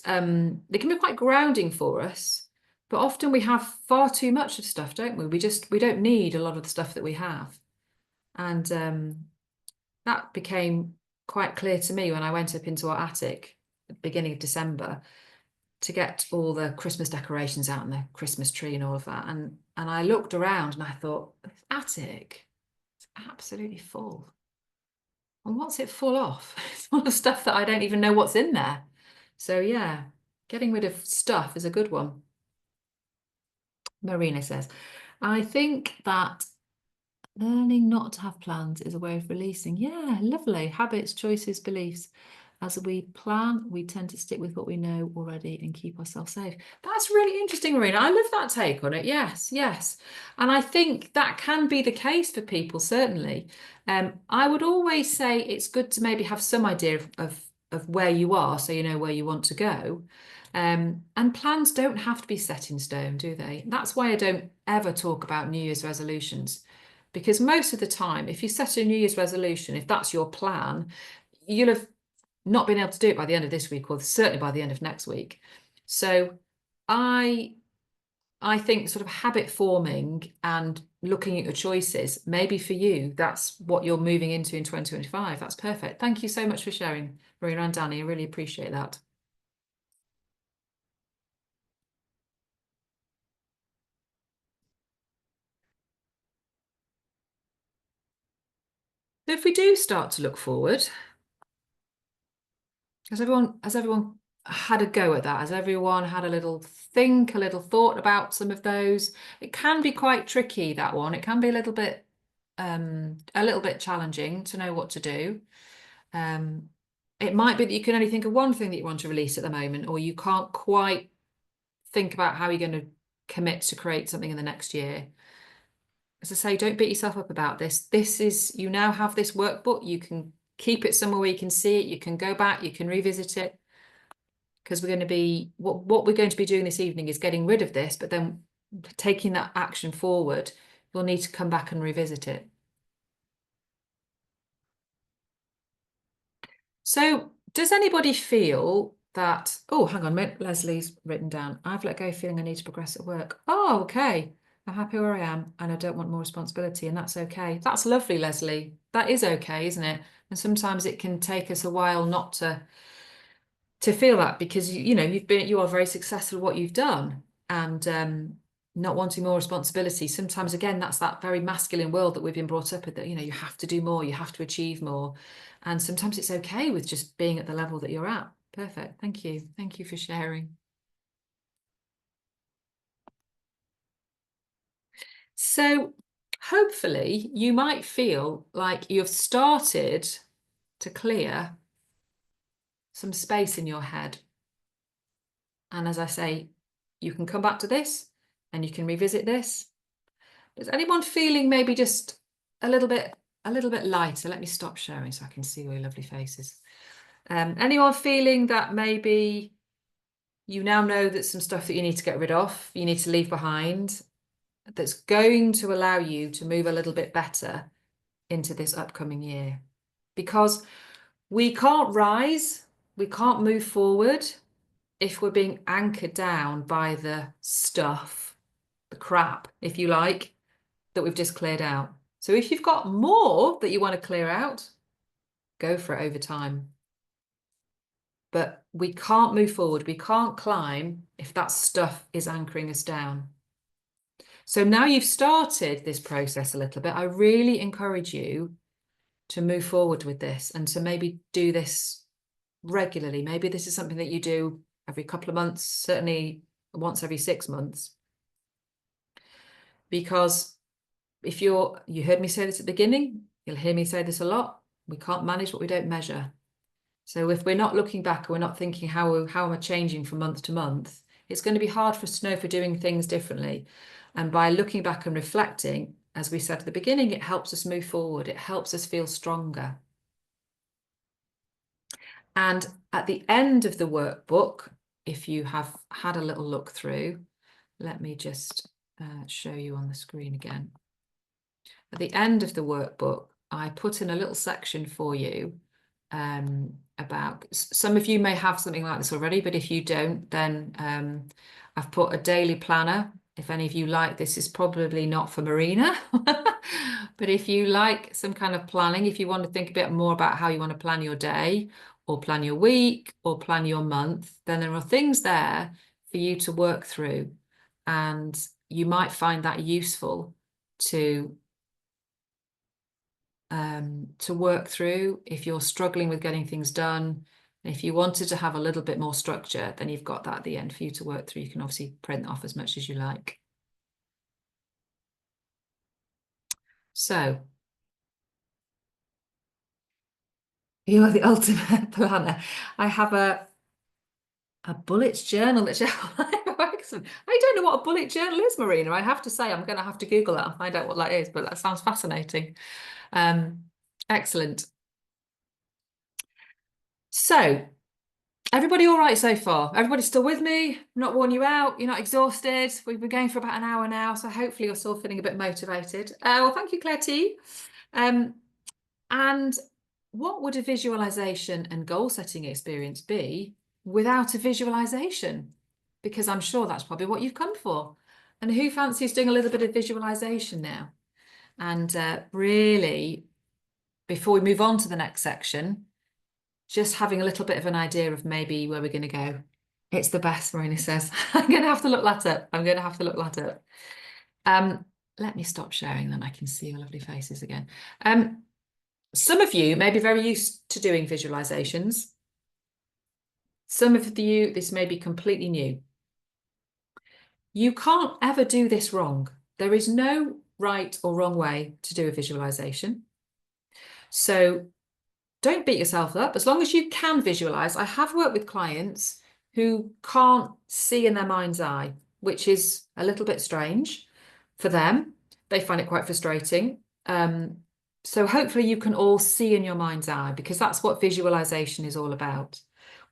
grounding for us, but often we have far too much of stuff, don't we? We don't need a lot of the stuff that we have. And that became quite clear to me when I went up into our attic at the beginning of December to get all the Christmas decorations out and the Christmas tree and all of that. And I looked around and I thought, this attic is absolutely full. And what's it full of? It's full of stuff that I don't even know what's in there. So yeah, getting rid of stuff is a good one. Marina says, I think that learning not to have plans is a way of releasing. Yeah, lovely. Habits, choices, beliefs. As we plan, we tend to stick with what we know already and keep ourselves safe. That's really interesting, Marina. I love that take on it. Yes, yes. And I think that can be the case for people, certainly. I would always say it's good to maybe have some idea of where you are, so you know where you want to go. And plans don't have to be set in stone, do they? That's why I don't ever talk about New Year's resolutions. Because most of the time, if you set a New Year's resolution, if that's your plan, you'll have not been able to do it by the end of this week, or certainly by the end of next week. So I think sort of habit forming and looking at your choices, maybe for you, that's what you're moving into in 2025. That's perfect. Thank you so much for sharing, Marina and Danny. I really appreciate that. So if we do start to look forward, has everyone had a go at that? Has everyone had a little think, a little thought about some of those? It can be quite tricky, that one. It can be a little bit challenging to know what to do. It might be that you can only think of one thing that you want to release at the moment, or you can't quite think about how you're going to commit to create something in the next year. As I say, don't beat yourself up about this. You now have this workbook. You can keep it somewhere where you can see it. You can go back, you can revisit it. Because what we're going to be doing this evening is getting rid of this, but then taking that action forward, you'll need to come back and revisit it. So does anybody feel that, oh, hang on a minute, Leslie's written down, I've let go feeling I need to progress at work. Oh, okay. I'm happy where I am and I don't want more responsibility, and that's okay. That's lovely, Leslie. That is okay, isn't it? And sometimes it can take us a while not to feel that, because you are very successful at what you've done, and not wanting more responsibility. Sometimes again, that's that very masculine world that we've been brought up with, that you have to do more, you have to achieve more. And sometimes it's okay with just being at the level that you're at. Perfect. Thank you for sharing. So hopefully you might feel like you've started to clear some space in your head. And as I say, you can come back to this and you can revisit this. Is anyone feeling maybe just a little bit lighter? Let me stop sharing so I can see your lovely faces. Anyone feeling that maybe you now know that some stuff that you need to get rid of, you need to leave behind, that's going to allow you to move a little bit better into this upcoming year? Because we can't rise, we can't move forward if we're being anchored down by the stuff, the crap, if you like, that we've just cleared out. So if you've got more that you want to clear out, go for it over time. But we can't move forward, we can't climb if that stuff is anchoring us down. So now you've started this process a little bit, I really encourage you to move forward with this and to maybe do this regularly. Maybe this is something that you do every couple of months, certainly once every 6 months. Because if you heard me say this at the beginning, you'll hear me say this a lot, we can't manage what we don't measure. So if we're not looking back, or we're not thinking how am I changing from month to month, it's going to be hard for us to know if we're doing things differently. And by looking back and reflecting, as we said at the beginning, it helps us move forward. It helps us feel stronger. And at the end of the workbook, if you have had a little look through, let me just show you on the screen again. At the end of the workbook, I put in a little section for you about, some of you may have something like this already, but if you don't, then I've put a daily planner. If any of you like this, is probably not for Marina, but if you like some kind of planning, if you want to think a bit more about how you want to plan your day or plan your week or plan your month, then there are things there for you to work through, and you might find that useful to work through if you're struggling with getting things done. If you wanted to have a little bit more structure, then you've got that at the end for you to work through. You can obviously print off as much as you like. So you are the ultimate planner. I have a bullets journal that I don't know what a bullet journal is, Marina. I have to say, I'm going to have to Google that and find out what that is, but that sounds fascinating. Excellent. So everybody all right so far? Everybody still with me? Not worn you out? You're not exhausted? We've been going for about an hour now, so hopefully you're still feeling a bit motivated. Well, thank you, Claire T. And what would a visualization and goal setting experience be without a visualization? Because I'm sure that's probably what you've come for. And who fancies doing a little bit of visualization now? And really, before we move on to the next section, just having a little bit of an idea of maybe where we're going to go. It's the best, Marina says. I'm going to have to look that up. I'm going to have to look that up. Let me stop sharing, then I can see your lovely faces again. Some of you may be very used to doing visualizations. Some of you, this may be completely new. You can't ever do this wrong. There is no right or wrong way to do a visualization. So don't beat yourself up. As long as you can visualize, I have worked with clients who can't see in their mind's eye, which is a little bit strange for them. They find it quite frustrating. So hopefully you can all see in your mind's eye, because that's what visualization is all about.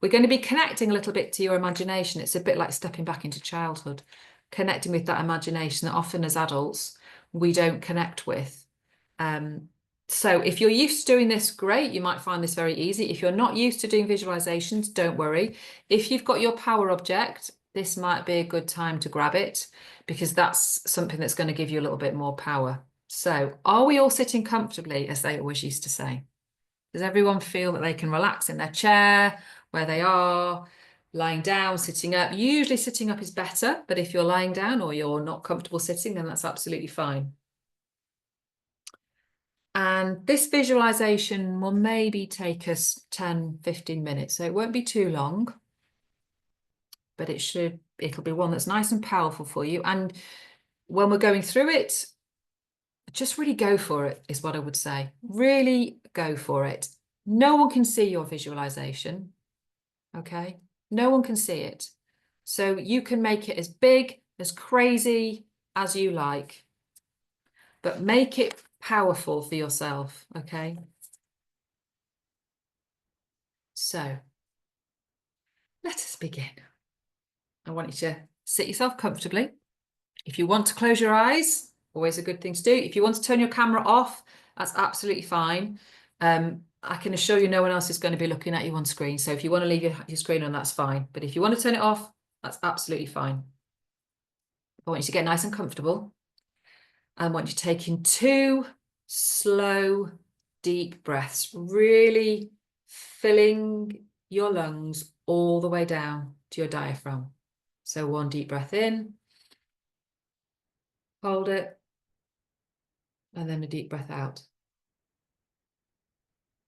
We're going to be connecting a little bit to your imagination. It's a bit like stepping back into childhood, connecting with that imagination that often as adults we don't connect with. So if you're used to doing this, great, you might find this very easy. If you're not used to doing visualizations, don't worry. If you've got your power object, this might be a good time to grab it, because that's something that's going to give you a little bit more power. So are we all sitting comfortably, as they always used to say? Does everyone feel that they can relax in their chair, where they are, lying down, sitting up? Usually sitting up is better, but if you're lying down or you're not comfortable sitting, then that's absolutely fine. And this visualization will maybe take us 10, 15 minutes. So it won't be too long, but it'll be one that's nice and powerful for you. And when we're going through it, just really go for it is what I would say. Really go for it. No one can see your visualization, okay? No one can see it. So you can make it as big, as crazy as you like, but make it powerful for yourself, okay? So let us begin. I want you to sit yourself comfortably. If you want to close your eyes, always a good thing to do. If you want to turn your camera off, that's absolutely fine. I can assure you no one else is going to be looking at you on screen. So if you want to leave your screen on, that's fine. But if you want to turn it off, that's absolutely fine. I want you to get nice and comfortable. I want you to take in 2 slow, deep breaths, really filling your lungs all the way down to your diaphragm. So 1 deep breath in, hold it, and then a deep breath out.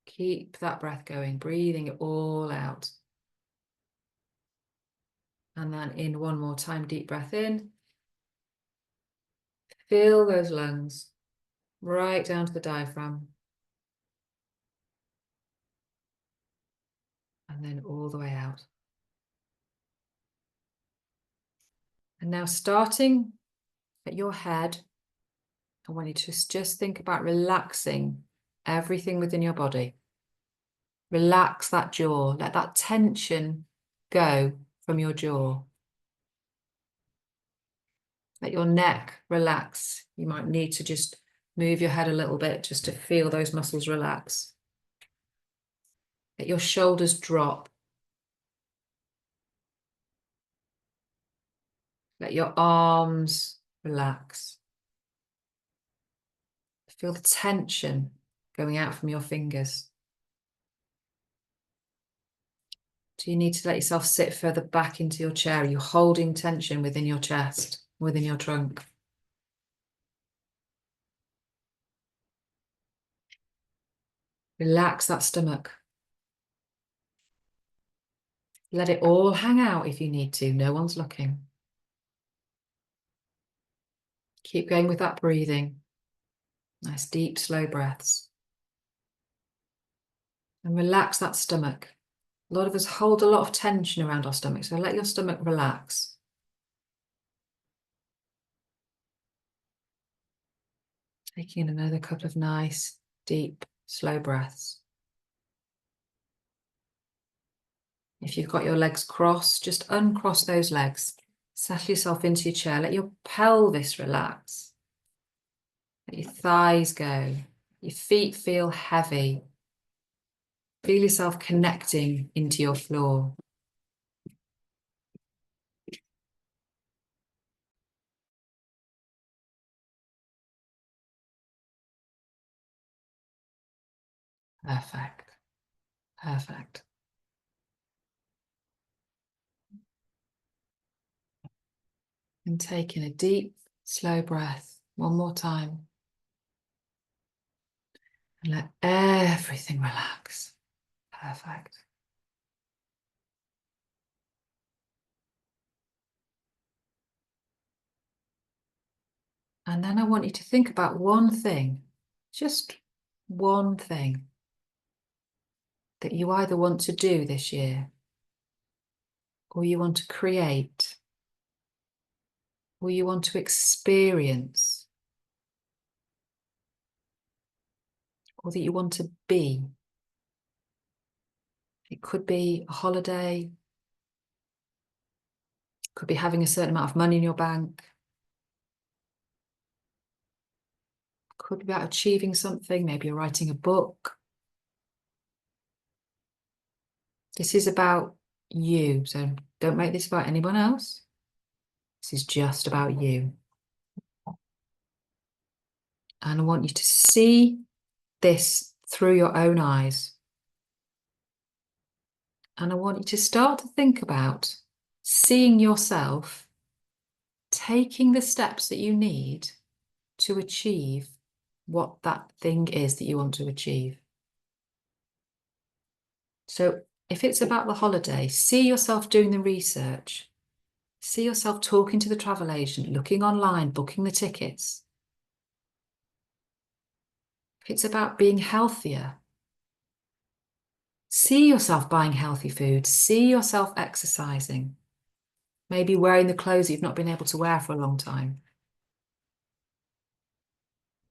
Keep that breath going, breathing it all out. And then in 1 more time, deep breath in. Fill those lungs right down to the diaphragm. And then all the way out. And now starting at your head, I want you to just think about relaxing everything within your body. Relax that jaw, let that tension go from your jaw. Let your neck relax. You might need to just move your head a little bit just to feel those muscles relax. Let your shoulders drop. Let your arms relax. Feel the tension going out from your fingers. Do you need to let yourself sit further back into your chair? Are you holding tension within your chest, within your trunk? Relax that stomach. Let it all hang out if you need to. No one's looking. Keep going with that breathing. Nice deep, slow breaths. And relax that stomach. A lot of us hold a lot of tension around our stomach, so let your stomach relax. Taking in another couple of nice, deep, slow breaths. If you've got your legs crossed, just uncross those legs. Settle yourself into your chair. Let your pelvis relax. Let your thighs go. Your feet feel heavy. Feel yourself connecting into your floor. Perfect. Perfect. And taking a deep, slow breath 1 more time. And let everything relax. Perfect. And then I want you to think about one thing, just one thing that you either want to do this year, or you want to create, or you want to experience, or that you want to be. It could be a holiday, it could be having a certain amount of money in your bank, it could be about achieving something, maybe you're writing a book. This is about you, so don't make this about anyone else. This is just about you. And I want you to see this through your own eyes. And I want you to start to think about seeing yourself taking the steps that you need to achieve what that thing is that you want to achieve. So if it's about the holiday, see yourself doing the research. See yourself talking to the travel agent, looking online, booking the tickets. if it's about being healthier, see yourself buying healthy food, see yourself exercising, maybe wearing the clothes you've not been able to wear for a long time.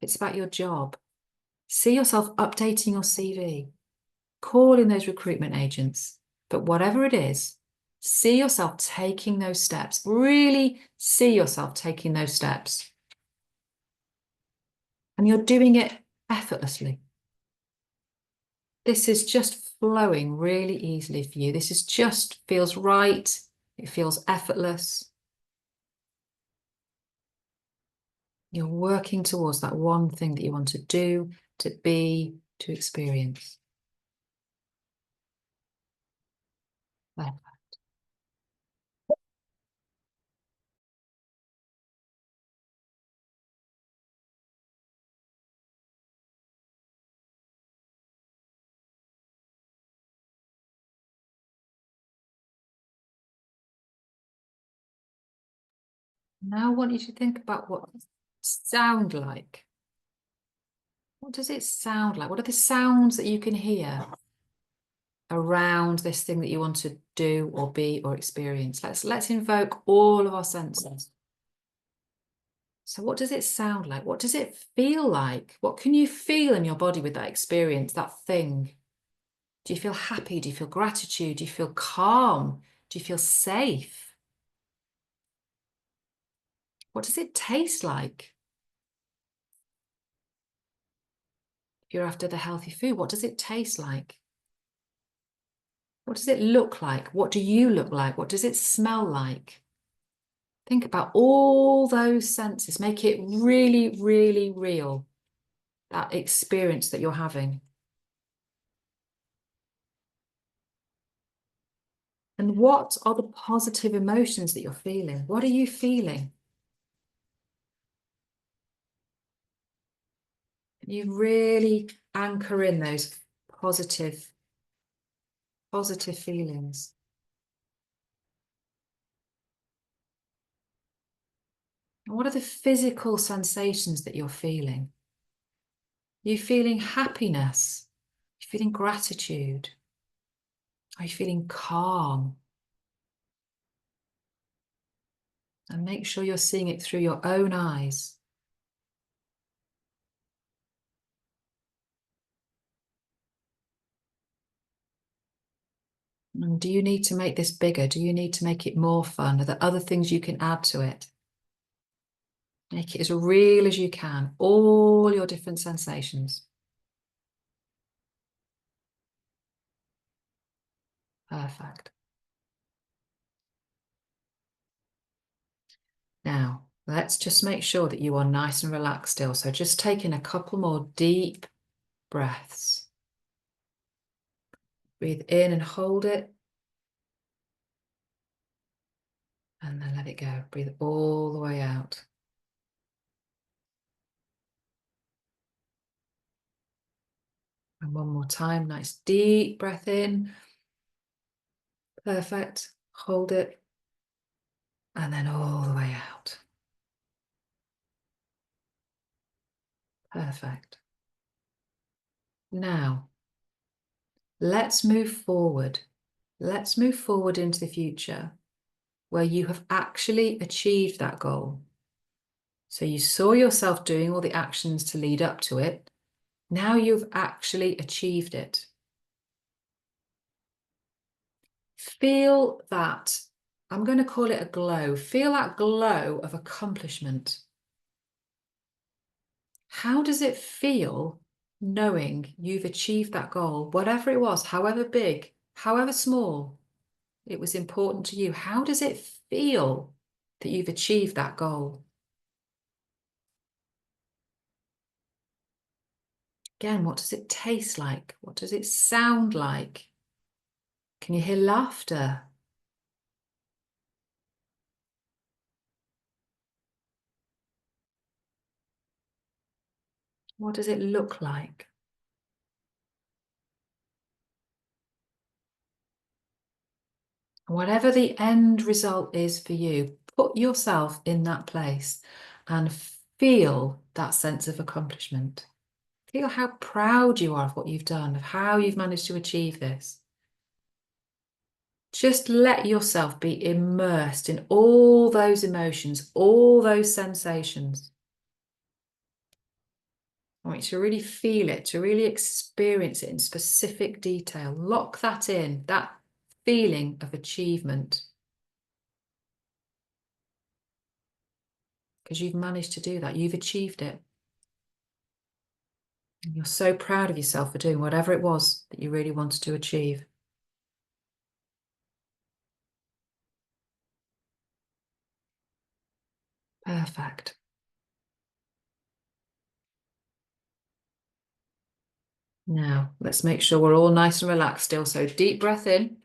If it's about your job, see yourself updating your CV, calling those recruitment agents, but whatever it is, see yourself taking those steps. Really see yourself taking those steps. And you're doing it effortlessly. This is just flowing really easily for you. This is just feels right. It feels effortless. You're working towards that one thing that you want to do, to be, to experience. There. Now I want you to think about what it sounds like. What does it sound like? What are the sounds that you can hear around this thing that you want to do or be or experience? Let's invoke all of our senses. So what does it sound like? What does it feel like? What can you feel in your body with that experience, that thing? Do you feel happy? Do you feel gratitude? Do you feel calm? Do you feel safe? What does it taste like? If you're after the healthy food, what does it taste like? What does it look like? What do you look like? What does it smell like? Think about all those senses. Make it really, really real, that experience that you're having. And what are the positive emotions that you're feeling? What are you feeling? You really anchor in those positive feelings. And what are the physical sensations that you're feeling? Are you feeling happiness? Are you feeling gratitude? Are you feeling calm? And make sure you're seeing it through your own eyes. And do you need to make this bigger? Do you need to make it more fun? Are there other things you can add to it? Make it as real as you can, all your different sensations. Perfect. Now, let's just make sure that you are nice and relaxed still. So just taking a couple more deep breaths. Breathe in and hold it. And then let it go. Breathe all the way out. And one more time, nice deep breath in. Perfect. Hold it. And then all the way out. Perfect. Now, let's move forward. Let's move forward into the future where you have actually achieved that goal. So you saw yourself doing all the actions to lead up to it. Now you've actually achieved it. Feel that, I'm going to call it a glow. Feel that glow of accomplishment. How does it feel knowing you've achieved that goal, whatever it was, however big, however small, it was important to you? How does it feel that you've achieved that goal? Again, what does it taste like? What does it sound like? Can you hear laughter? What does it look like? Whatever the end result is for you, put yourself in that place and feel that sense of accomplishment. Feel how proud you are of what you've done, of how you've managed to achieve this. Just let yourself be immersed in all those emotions, all those sensations. I want you to really feel it, to really experience it in specific detail. Lock that in, that feeling of achievement. Because you've managed to do that. You've achieved it. And you're so proud of yourself for doing whatever it was that you really wanted to achieve. Perfect. Now, let's make sure we're all nice and relaxed still. So deep breath in.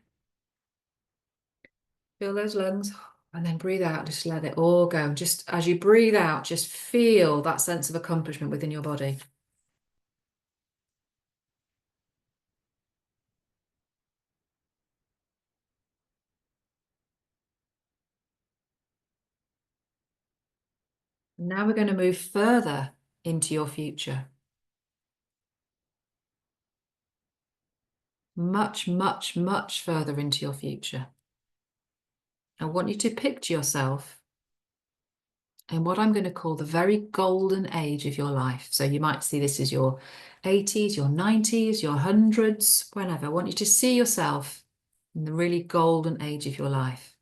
Feel those lungs. And then breathe out. Just let it all go. Just as you breathe out, just feel that sense of accomplishment within your body. Now we're going to move further into your future. Much, much, much further into your future. I want you to picture yourself in what I'm going to call the very golden age of your life. So you might see this as your 80s, your 90s, your hundreds, whenever. I want you to see yourself in the really golden age of your life.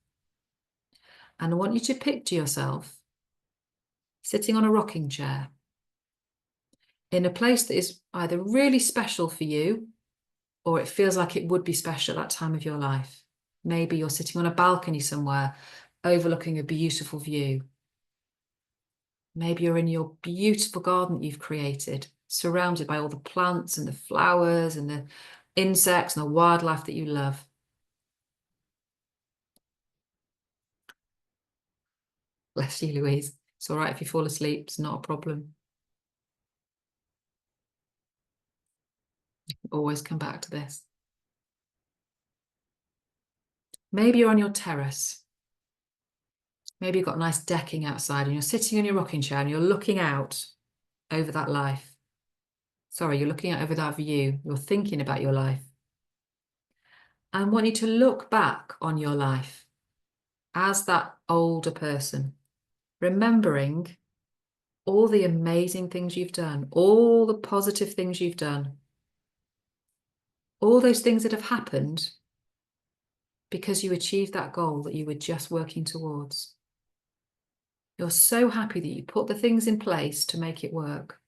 And I want you to picture yourself sitting on a rocking chair in a place that is either really special for you or it feels like it would be special at that time of your life. Maybe you're sitting on a balcony somewhere overlooking a beautiful view. Maybe you're in your beautiful garden that you've created, surrounded by all the plants and the flowers and the insects and the wildlife that you love. Bless you, Louise. It's all right if you fall asleep. It's not a problem. Always come back to this. Maybe you're on your terrace. Maybe you've got nice decking outside and you're sitting in your rocking chair and you're looking out over that life. Sorry, you're looking out over that view. You're thinking about your life. I want you to look back on your life as that older person, remembering all the amazing things you've done, all the positive things you've done, all those things that have happened because you achieved that goal that you were just working towards. You're so happy that you put the things in place to make it work.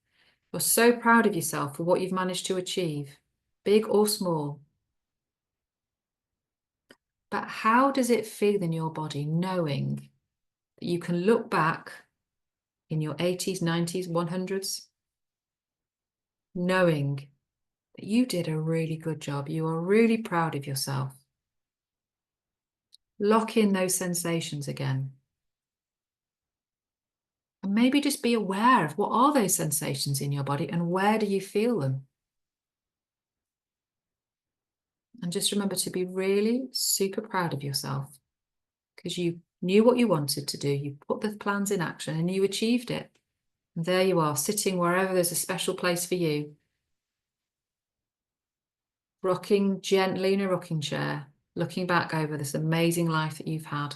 You're so proud of yourself for what you've managed to achieve, big or small. But how does it feel in your body knowing that you can look back in your 80s, 90s, 100s, knowing that you did a really good job. You are really proud of yourself. Lock in those sensations again. And maybe just be aware of what are those sensations in your body and where do you feel them? And just remember to be really super proud of yourself because you knew what you wanted to do. You put the plans in action and you achieved it. And there you are, sitting wherever there's a special place for you, rocking gently in a rocking chair, looking back over this amazing life that you've had.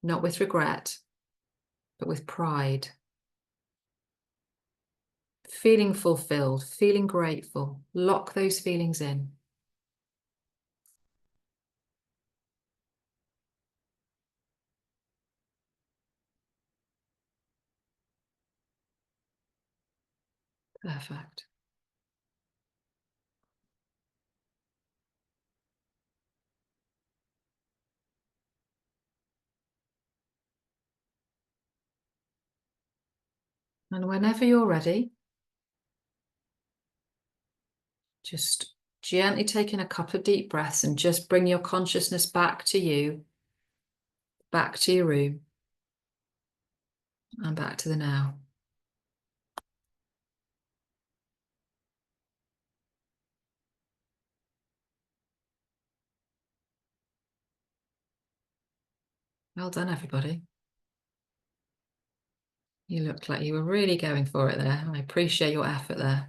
Not with regret, but with pride. Feeling fulfilled, feeling grateful. Lock those feelings in. Perfect. And whenever you're ready, just gently taking a couple of deep breaths and just bring your consciousness back to you, back to your room, and back to the now. Well done, everybody. You looked like you were really going for it there. I appreciate your effort there.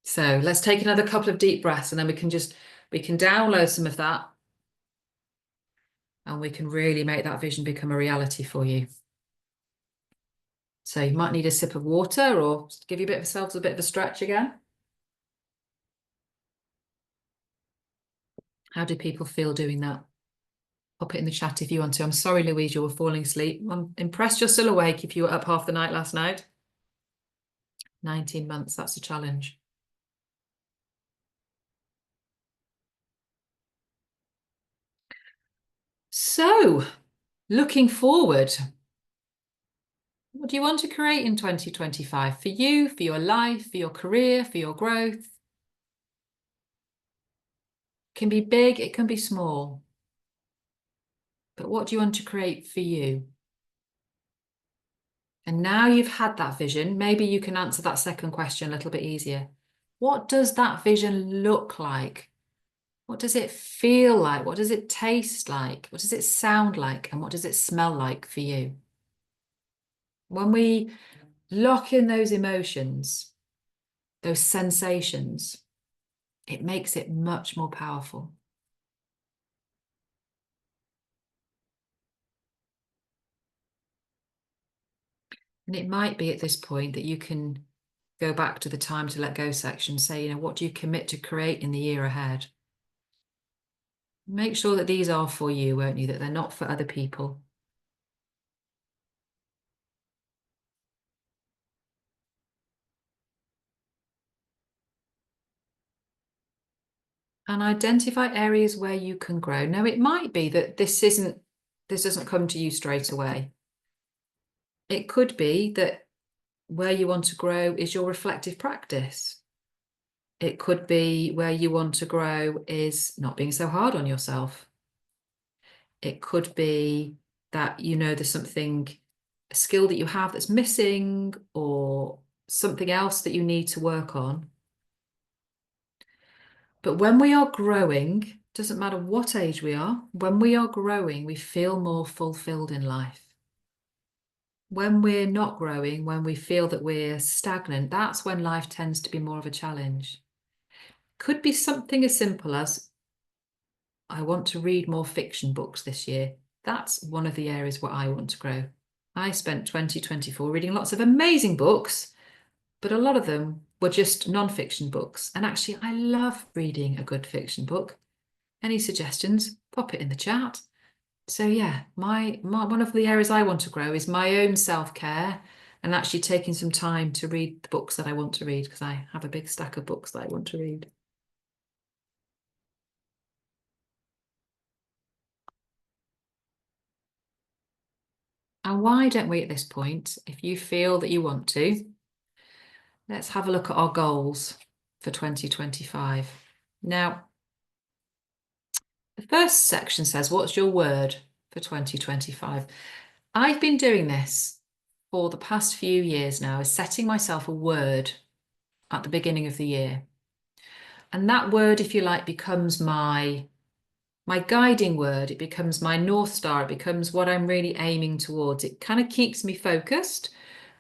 So let's take another couple of deep breaths and then we can download some of that and we can really make that vision become a reality for you. So you might need a sip of water or give yourselves a bit of a stretch again. How do people feel doing that? Pop it in the chat if you want to. I'm sorry, Louise, you were falling asleep. I'm impressed you're still awake if you were up half the night last night. 19 months, that's a challenge. So, looking forward, what do you want to create in 2025 for you, for your life, for your career, for your growth? It can be big, it can be small. But what do you want to create for you? And now you've had that vision, maybe you can answer that second question a little bit easier. What does that vision look like? What does it feel like? What does it taste like? What does it sound like? And what does it smell like for you? When we lock in those emotions, those sensations, it makes it much more powerful. And it might be at this point that you can go back to the time to let go section, say, what do you commit to create in the year ahead? Make sure that these are for you, won't you? That they're not for other people. And identify areas where you can grow. Now, it might be that this doesn't come to you straight away. It could be that where you want to grow is your reflective practice. It could be where you want to grow is not being so hard on yourself. It could be that there's something, a skill that you have that's missing or something else that you need to work on. But when we are growing, doesn't matter what age we are, when we are growing, we feel more fulfilled in life. When we're not growing, when we feel that we're stagnant, that's when life tends to be more of a challenge. Could be something as simple as, I want to read more fiction books this year. That's one of the areas where I want to grow. I spent 2024 reading lots of amazing books, but a lot of them were just non-fiction books. And actually, I love reading a good fiction book. Any suggestions? Pop it in the chat. So yeah, my one of the areas I want to grow is my own self-care and actually taking some time to read the books that I want to read, because I have a big stack of books that I want to read. And why don't we at this point, if you feel that you want to, let's have a look at our goals for 2025. Now, the first section says, what's your word for 2025? I've been doing this for the past few years now, is setting myself a word at the beginning of the year. And that word, if you like, becomes my guiding word. It becomes my North Star. It becomes what I'm really aiming towards. It kind of keeps me focused.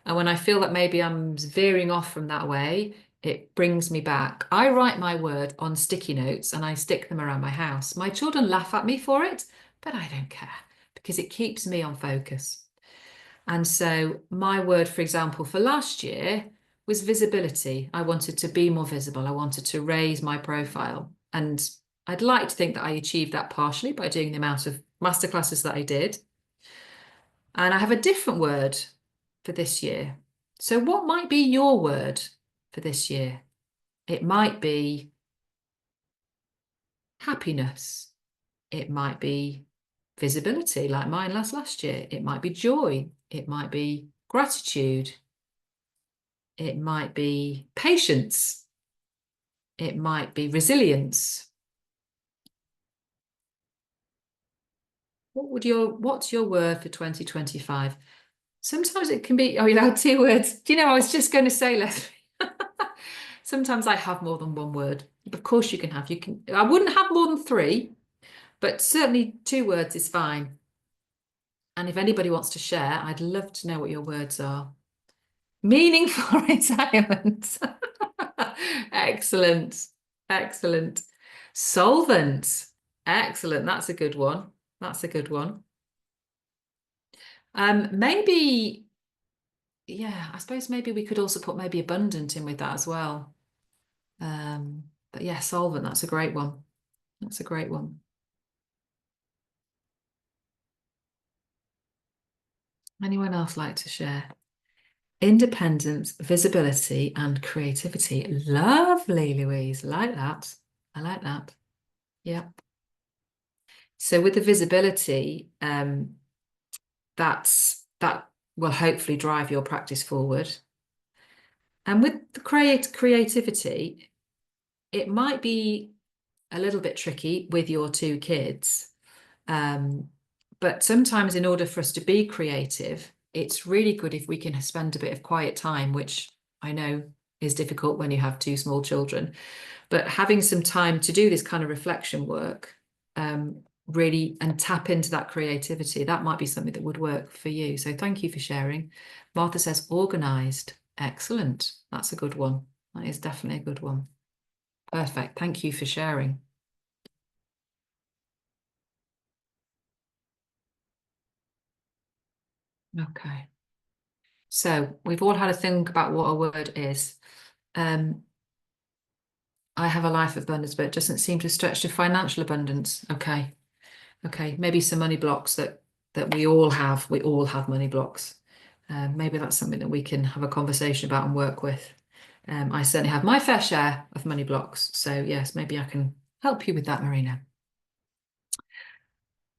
And when I feel that maybe I'm veering off from that way, it brings me back. I write my word on sticky notes and I stick them around my house. My children laugh at me for it, but I don't care because it keeps me on focus. And so my word, for example, for last year was visibility. I wanted to be more visible. I wanted to raise my profile. And I'd like to think that I achieved that partially by doing the amount of masterclasses that I did. And I have a different word for this year. So what might be your word for this year? It might be happiness. It might be visibility, like mine last year. It might be joy. It might be gratitude. It might be patience. It might be resilience. What's your word for 2025? Sometimes it can be, oh, you have 2 words. Do you know, I was just going to say, Leslie, sometimes I have more than one word. Of course you can have, I wouldn't have more than 3, but certainly 2 words is fine. And if anybody wants to share, I'd love to know what your words are. Meaningful retirement. Excellent. Excellent. Solvent. Excellent. That's a good one. That's a good one. Maybe, yeah, I suppose maybe we could also put maybe abundant in with that as well. But yeah, solvent, that's a great one. That's a great one. Anyone else like to share? Independence, visibility, and creativity. Lovely, Louise. Like that. I like that. Yeah. So with the visibility, that will hopefully drive your practice forward. And with the creativity, it might be a little bit tricky with your two kids. But sometimes in order for us to be creative, it's really good if we can spend a bit of quiet time, which I know is difficult when you have two small children. But having some time to do this kind of reflection work, really, and tap into that creativity, that might be something that would work for you. So thank you for sharing. Martha says organized. Excellent. That's a good one. That is definitely a good one. Perfect. Thank you for sharing. Okay. So we've all had a think about what a word is. I have a life of abundance, but it doesn't seem to stretch to financial abundance. Okay. Okay. Maybe some money blocks that we all have. We all have money blocks. Maybe that's something that we can have a conversation about and work with. I certainly have my fair share of money blocks. So yes, maybe I can help you with that, Marina.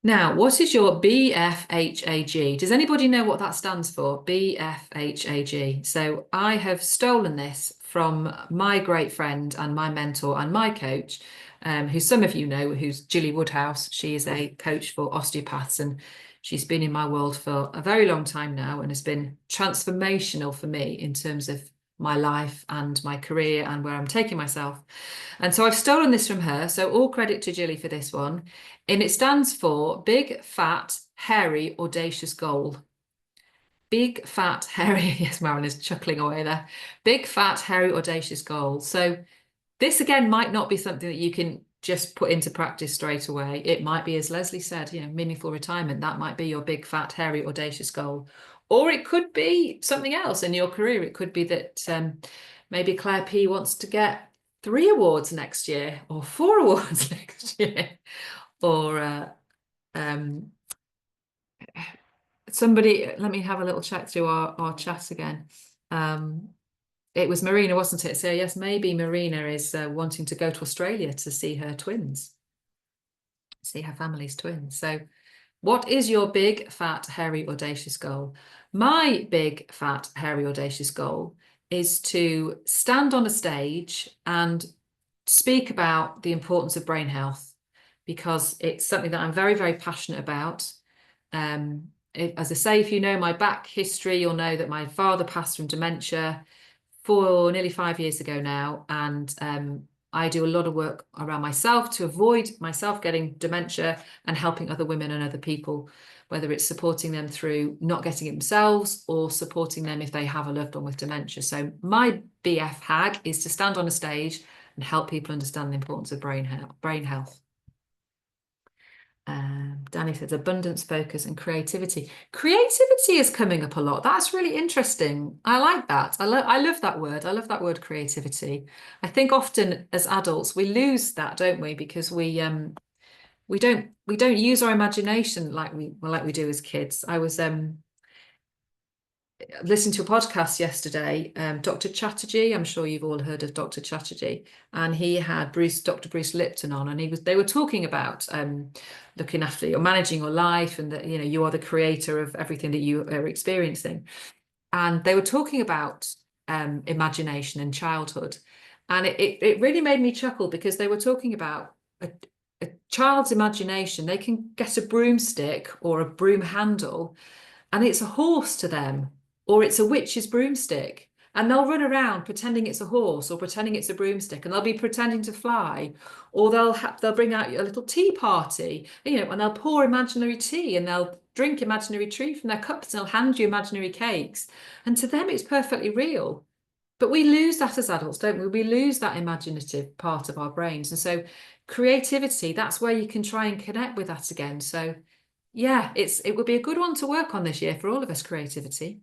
Now, what is your BFHAG? Does anybody know what that stands for? BFHAG. So I have stolen this from my great friend and my mentor and my coach, who some of you know, who's Julie Woodhouse. She is a coach for osteopaths, and she's been in my world for a very long time now and has been transformational for me in terms of my life and my career and where I'm taking myself. And so I've stolen this from her. So all credit to Julie for this one. And it stands for Big, Fat, Hairy, Audacious Goal. Big, fat, hairy. Yes, Marin is chuckling away there. Big, fat, hairy, audacious goal. So this again might not be something that you can just put into practice straight away. It might be, as Leslie said, meaningful retirement. That might be your big, fat, hairy, audacious goal. Or it could be something else in your career. It could be that maybe Claire P wants to get 3 awards next year or 4 awards next year. Or somebody, let me have a little check through our chat again. It was Marina, wasn't it? So yes, maybe Marina is wanting to go to Australia to see her twins, see her family's twins. So what is your big, fat, hairy, audacious goal? My big, fat, hairy, audacious goal is to stand on a stage and speak about the importance of brain health, because it's something that I'm very, very passionate about. As I say, if you know my back history, you'll know that my father passed from dementia for nearly 5 years ago now. And I do a lot of work around myself to avoid myself getting dementia and helping other women and other people, whether it's supporting them through not getting it themselves or supporting them if they have a loved one with dementia. So my BF HAG is to stand on a stage and help people understand the importance of brain health. Danny says abundance, focus, and creativity. Creativity is coming up a lot. That's really interesting. I like that. I love that word. I love that word, creativity. I think often as adults we lose that, don't we? Because we don't use our imagination like we do as kids. I was listened to a podcast yesterday, Dr. Chatterjee. I'm sure you've all heard of Dr. Chatterjee, and he had Dr. Bruce Lipton on, and they were talking about looking after or managing your life, and that you are the creator of everything that you are experiencing. And they were talking about imagination and childhood, and it really made me chuckle, because they were talking about a child's imagination. They can get a broomstick or a broom handle, and it's a horse to them, or it's a witch's broomstick, and they'll run around pretending it's a horse or pretending it's a broomstick, and they'll be pretending to fly, or they'll bring out a little tea party, and they'll pour imaginary tea, and drink imaginary tea from their cups and they'll hand you imaginary cakes. And to them, it's perfectly real. But we lose that as adults, don't we? We lose that imaginative part of our brains. And so creativity, that's where you can try and connect with that again. So yeah, it would be a good one to work on this year for all of us, creativity.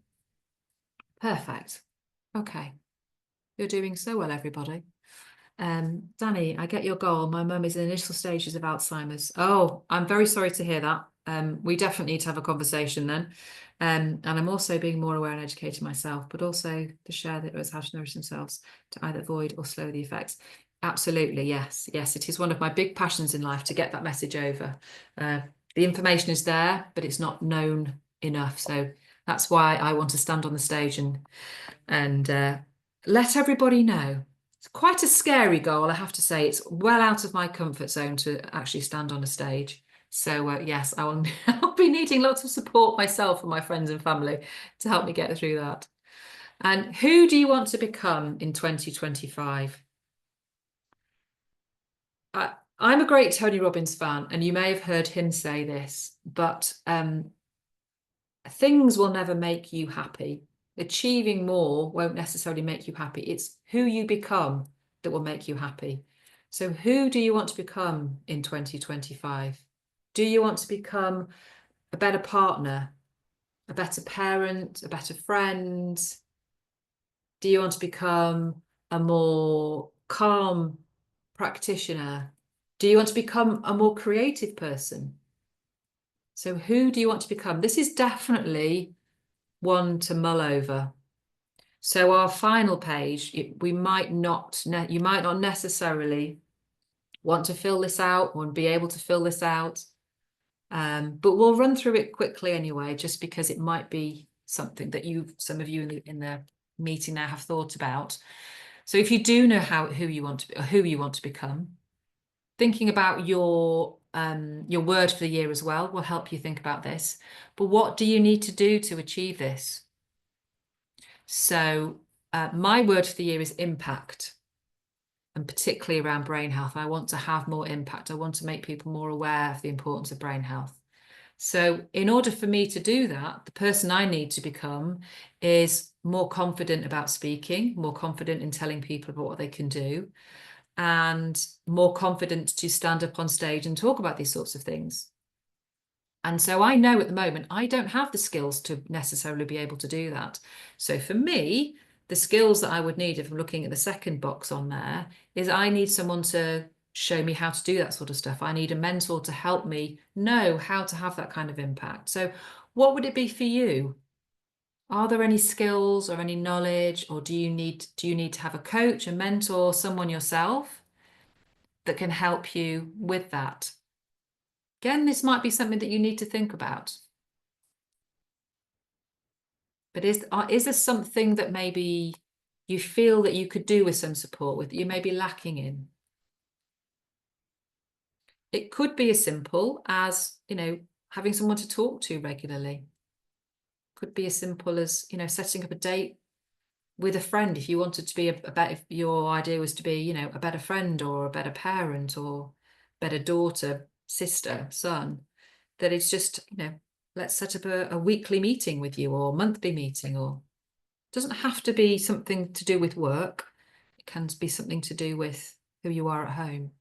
Perfect. Okay. You're doing so well, everybody. Danny, I get your goal. My mum is in initial stages of Alzheimer's. Oh, I'm very sorry to hear that. We definitely need to have a conversation then. And I'm also being more aware and educating myself, but also to share that as how to nourish themselves to either avoid or slow the effects. Absolutely, yes. Yes, it is one of my big passions in life to get that message over. The information is there, but it's not known enough. So that's why I want to stand on the stage and let everybody know. It's quite a scary goal, I have to say. It's well out of my comfort zone to actually stand on a stage. So yes, I will I'll be needing lots of support myself and my friends and family to help me get through that. And who do you want to become in 2025? I'm a great Tony Robbins fan, and you may have heard him say this, but things will never make you happy. Achieving more won't necessarily make you happy. It's who you become that will make you happy. So who do you want to become in 2025? Do you want to become a better partner, a better parent, a better friend? Do you want to become a more calm practitioner? Do you want to become a more creative person? So who do you want to become? This is definitely one to mull over. So our final page, we might not, you might not necessarily want to fill this out or be able to fill this out, but we'll run through it quickly anyway, just because it might be something that some of you in the meeting now have thought about. So if you do know who you want to be, or who you want to become, thinking about your word for the year as well will help you think about this. But what do you need to do to achieve this? So my word for the year is impact, and particularly around brain health. I want to have more impact. I want to make people more aware of the importance of brain health. So in order for me to do that, the person I need to become is more confident about speaking, more confident in telling people about what they can do, and more confident to stand up on stage and talk about these sorts of things. And so I know at the moment I don't have the skills to necessarily be able to do that. So for me, the skills that I would need, if I'm looking at the second box on there, is I need someone to show me how to do that sort of stuff. I need a mentor to help me know how to have that kind of impact. So what would it be for you? Are there any skills or any knowledge, or do you need to have a coach, a mentor, someone yourself that can help you with that? Again, this might be something that you need to think about. But is there something that maybe you feel that you could do with some support with that you may be lacking in? It could be as simple as, having someone to talk to regularly. Could be as simple as, setting up a date with a friend if you wanted to be a better, if your idea was to be, a better friend or a better parent or better daughter, sister, son, that it's just, let's set up a weekly meeting with you or monthly meeting, or it doesn't have to be something to do with work. It can be something to do with who you are at home.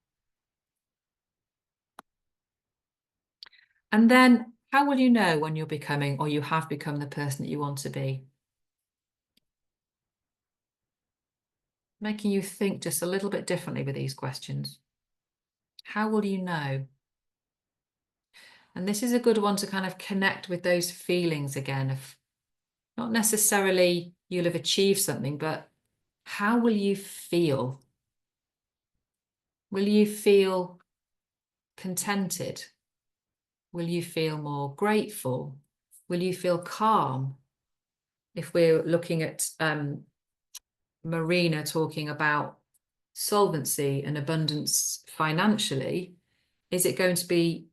And then how will you know when you're becoming or you have become the person that you want to be? Making you think just a little bit differently with these questions. How will you know? And this is a good one to kind of connect with those feelings again of not necessarily you'll have achieved something, but how will you feel? Will you feel contented? Will you feel more grateful? Will you feel calm? If we're looking at Marina talking about solvency and abundance financially, is it going to be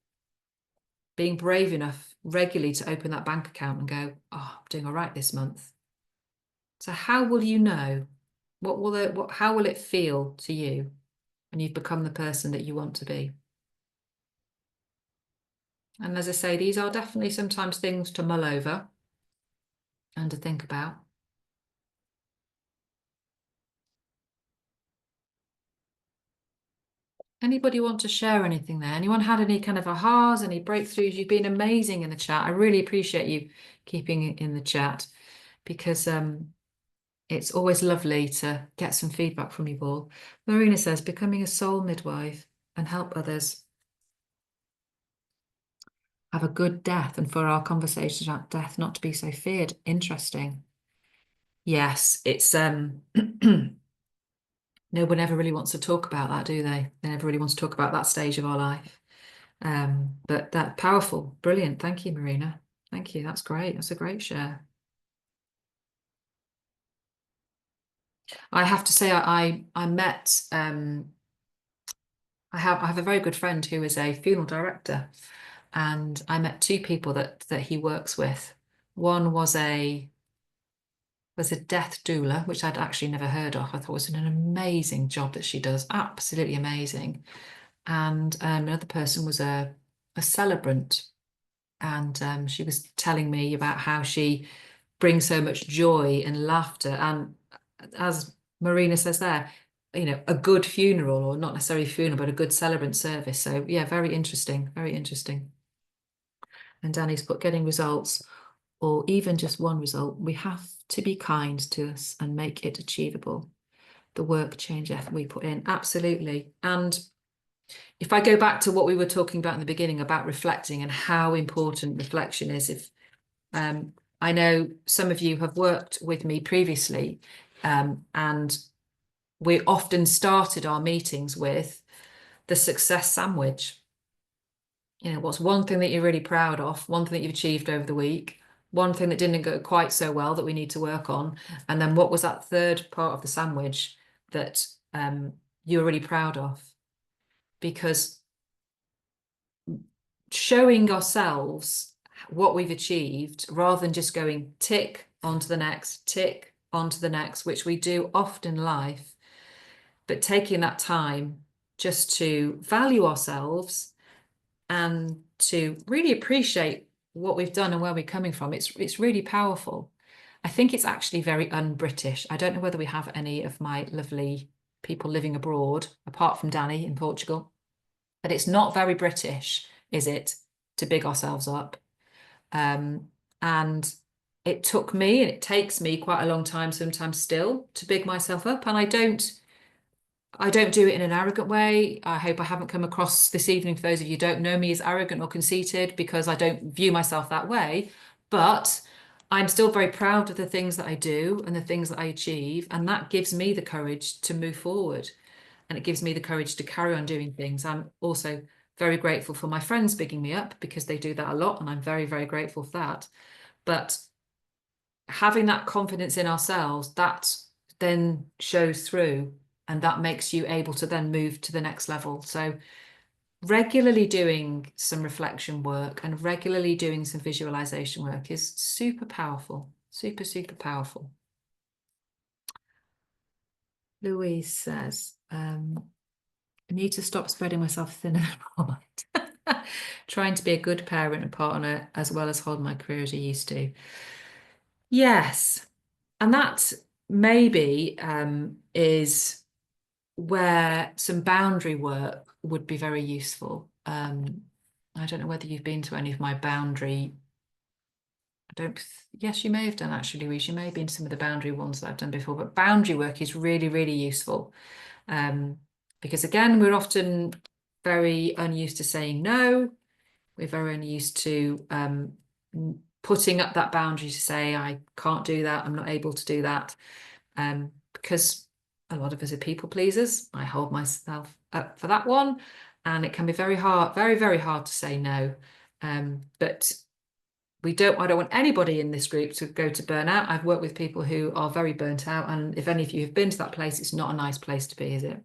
being brave enough regularly to open that bank account and go, oh, I'm doing all right this month? So how will you know? How will it feel to you when you've become the person that you want to be? And as I say, these are definitely sometimes things to mull over and to think about. Anybody want to share anything there? Anyone had any kind of ahas, any breakthroughs? You've been amazing in the chat. I really appreciate you keeping it in the chat because it's always lovely to get some feedback from you all. Marina says, becoming a soul midwife and help others have a good death and for our conversations about death not to be so feared. Interesting. Yes, it's no one ever really wants to talk about that, do they? They never really want to talk about that stage of our life. But that powerful, brilliant. Thank you, Marina. Thank you. That's great. That's a great share. I have to say, I met I have a very good friend who is a funeral director, and I met two people that he works with. One was a death doula, which I'd actually never heard of. I thought it was an amazing job that she does, absolutely amazing. And another person was a celebrant, and she was telling me about how she brings so much joy and laughter. And as Marina says there, you know, a good funeral, or not necessarily a funeral, but a good celebrant service. So yeah, very interesting, very interesting. And Danny's put getting results, or even just one result. We have to be kind to us and make it achievable. The work, change, effort we put in. Absolutely. And if I go back to what we were talking about in the beginning about reflecting and how important reflection is, if I know some of you have worked with me previously, and we often started our meetings with the success sandwich. You know, what's one thing that you're really proud of, one thing that you've achieved over the week, one thing that didn't go quite so well that we need to work on, and then what was that third part of the sandwich that you're really proud of? Because showing ourselves what we've achieved rather than just going tick onto the next, tick onto the next, which we do often in life, but taking that time just to value ourselves and to really appreciate what we've done and where we're coming from. It's really powerful. I think it's actually very un-British. I don't know whether we have any of my lovely people living abroad, apart from Danny in Portugal, but it's not very British, is it, to big ourselves up? And it took me, and it takes me quite a long time sometimes still to big myself up. And I don't do it in an arrogant way. I hope I haven't come across this evening, for those of you who don't know me, as arrogant or conceited, because I don't view myself that way. But I'm still very proud of the things that I do and the things that I achieve. And that gives me the courage to move forward. And it gives me the courage to carry on doing things. I'm also very grateful for my friends bigging me up because they do that a lot. And I'm very, very grateful for that. But having that confidence in ourselves, that then shows through, and that makes you able to then move to the next level. So regularly doing some reflection work and regularly doing some visualization work is super powerful, super, super powerful. Louise says, I need to stop spreading myself thinner than wide. Trying to be a good parent and partner as well as hold my career as I used to. Yes. And that maybe is where some boundary work would be very useful. I don't know whether you've been to any of my boundary. Yes, you may have done actually, Louise. You may have been to some of the boundary ones that I've done before, but boundary work is really, really useful. Because again, we're often very unused to saying no. We're very unused to putting up that boundary to say, I can't do that, I'm not able to do that. Because a lot of us are people pleasers. I hold myself up for that one. And it can be very hard, very, very hard to say no. But I don't want anybody in this group to go to burnout. I've worked with people who are very burnt out. And if any of you have been to that place, it's not a nice place to be, is it?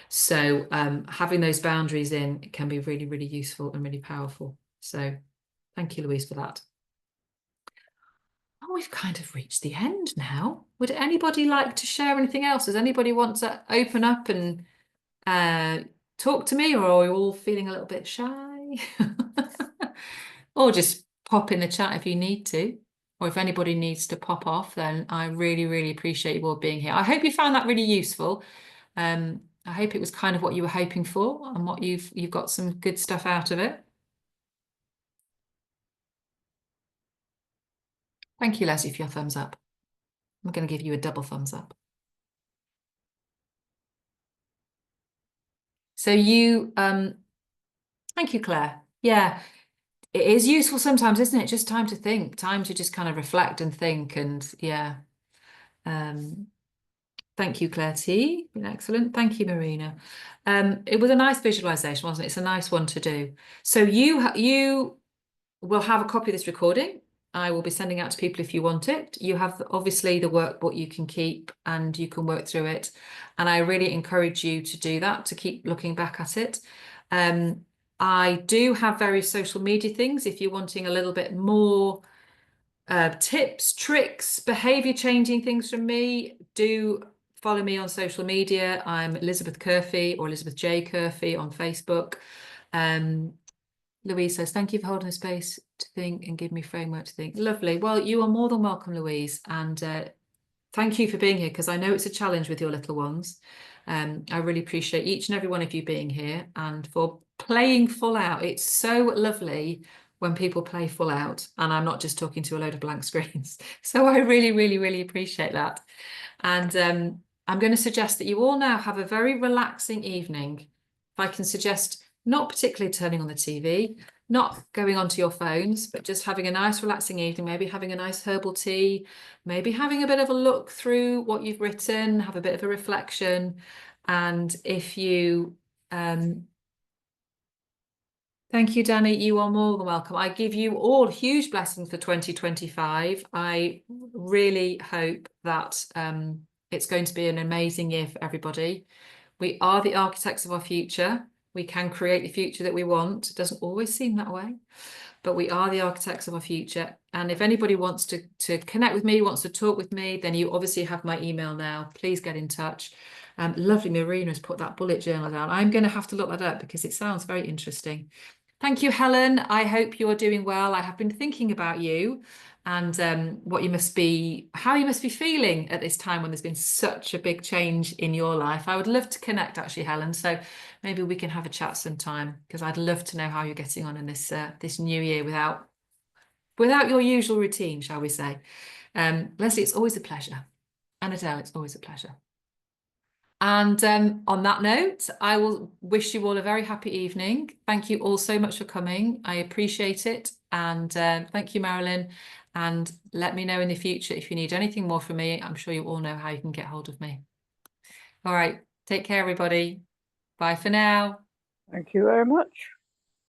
So having those boundaries in can be really, really useful and really powerful. So thank you, Louise, for that. Oh, we've kind of reached the end now. Would anybody like to share anything else? Does anybody want to open up and talk to me, or are we all feeling a little bit shy? or just pop in the chat if you need to, or if anybody needs to pop off, then I really, really appreciate you all being here. I hope you found that really useful. I hope it was kind of what you were hoping for and what you've got some good stuff out of it. Thank you, Leslie, for your thumbs up. I'm going to give you a double thumbs up. So thank you, Claire. Yeah, it is useful sometimes, isn't it? Just time to think, time to just kind of reflect and think. And yeah, thank you, Claire T. Been excellent. Thank you, Marina. It was a nice visualization, wasn't it? It's a nice one to do. So you will have a copy of this recording. I will be sending out to people if you want it. You have obviously the workbook you can keep and you can work through it. And I really encourage you to do that, to keep looking back at it. I do have various social media things if you're wanting a little bit more tips, tricks, behavior changing things from me. Do follow me on social media. I'm Elizabeth Curfey or Elizabeth J. Curfey on Facebook. Louise says, thank you for holding the space to think and give me framework to think. Lovely. Well, you are more than welcome, Louise. And thank you for being here, because I know it's a challenge with your little ones. I really appreciate each and every one of you being here and for playing full out. It's so lovely when people play full out and I'm not just talking to a load of blank screens. So I really, really, really appreciate that. And I'm going to suggest that you all now have a very relaxing evening. If I can suggest, not particularly turning on the TV, not going onto your phones, but just having a nice relaxing evening, maybe having a nice herbal tea, maybe having a bit of a look through what you've written, have a bit of a reflection. And if you, thank you, Danny, you are more than welcome. I give you all huge blessings for 2025. I really hope that it's going to be an amazing year for everybody. We are the architects of our future. We can create the future that we want. It doesn't always seem that way, but we are the architects of our future. And if anybody wants to connect with me, wants to talk with me, then you obviously have my email now. Please get in touch. Lovely, Marina has put that bullet journal down. I'm going to have to look that up because it sounds very interesting. Thank you, Helen. I hope you're doing well. I have been thinking about you and how you must be feeling at this time when there's been such a big change in your life. I would love to connect, actually, Helen. So maybe we can have a chat sometime, because I'd love to know how you're getting on in this this new year without your usual routine, shall we say. Leslie, it's always a pleasure. And Adele, it's always a pleasure. And on that note, I will wish you all a very happy evening. Thank you all so much for coming. I appreciate it. And thank you, Marilyn. And let me know in the future if you need anything more from me. I'm sure you all know how you can get hold of me. All right. Take care, everybody. Bye for now. Thank you very much.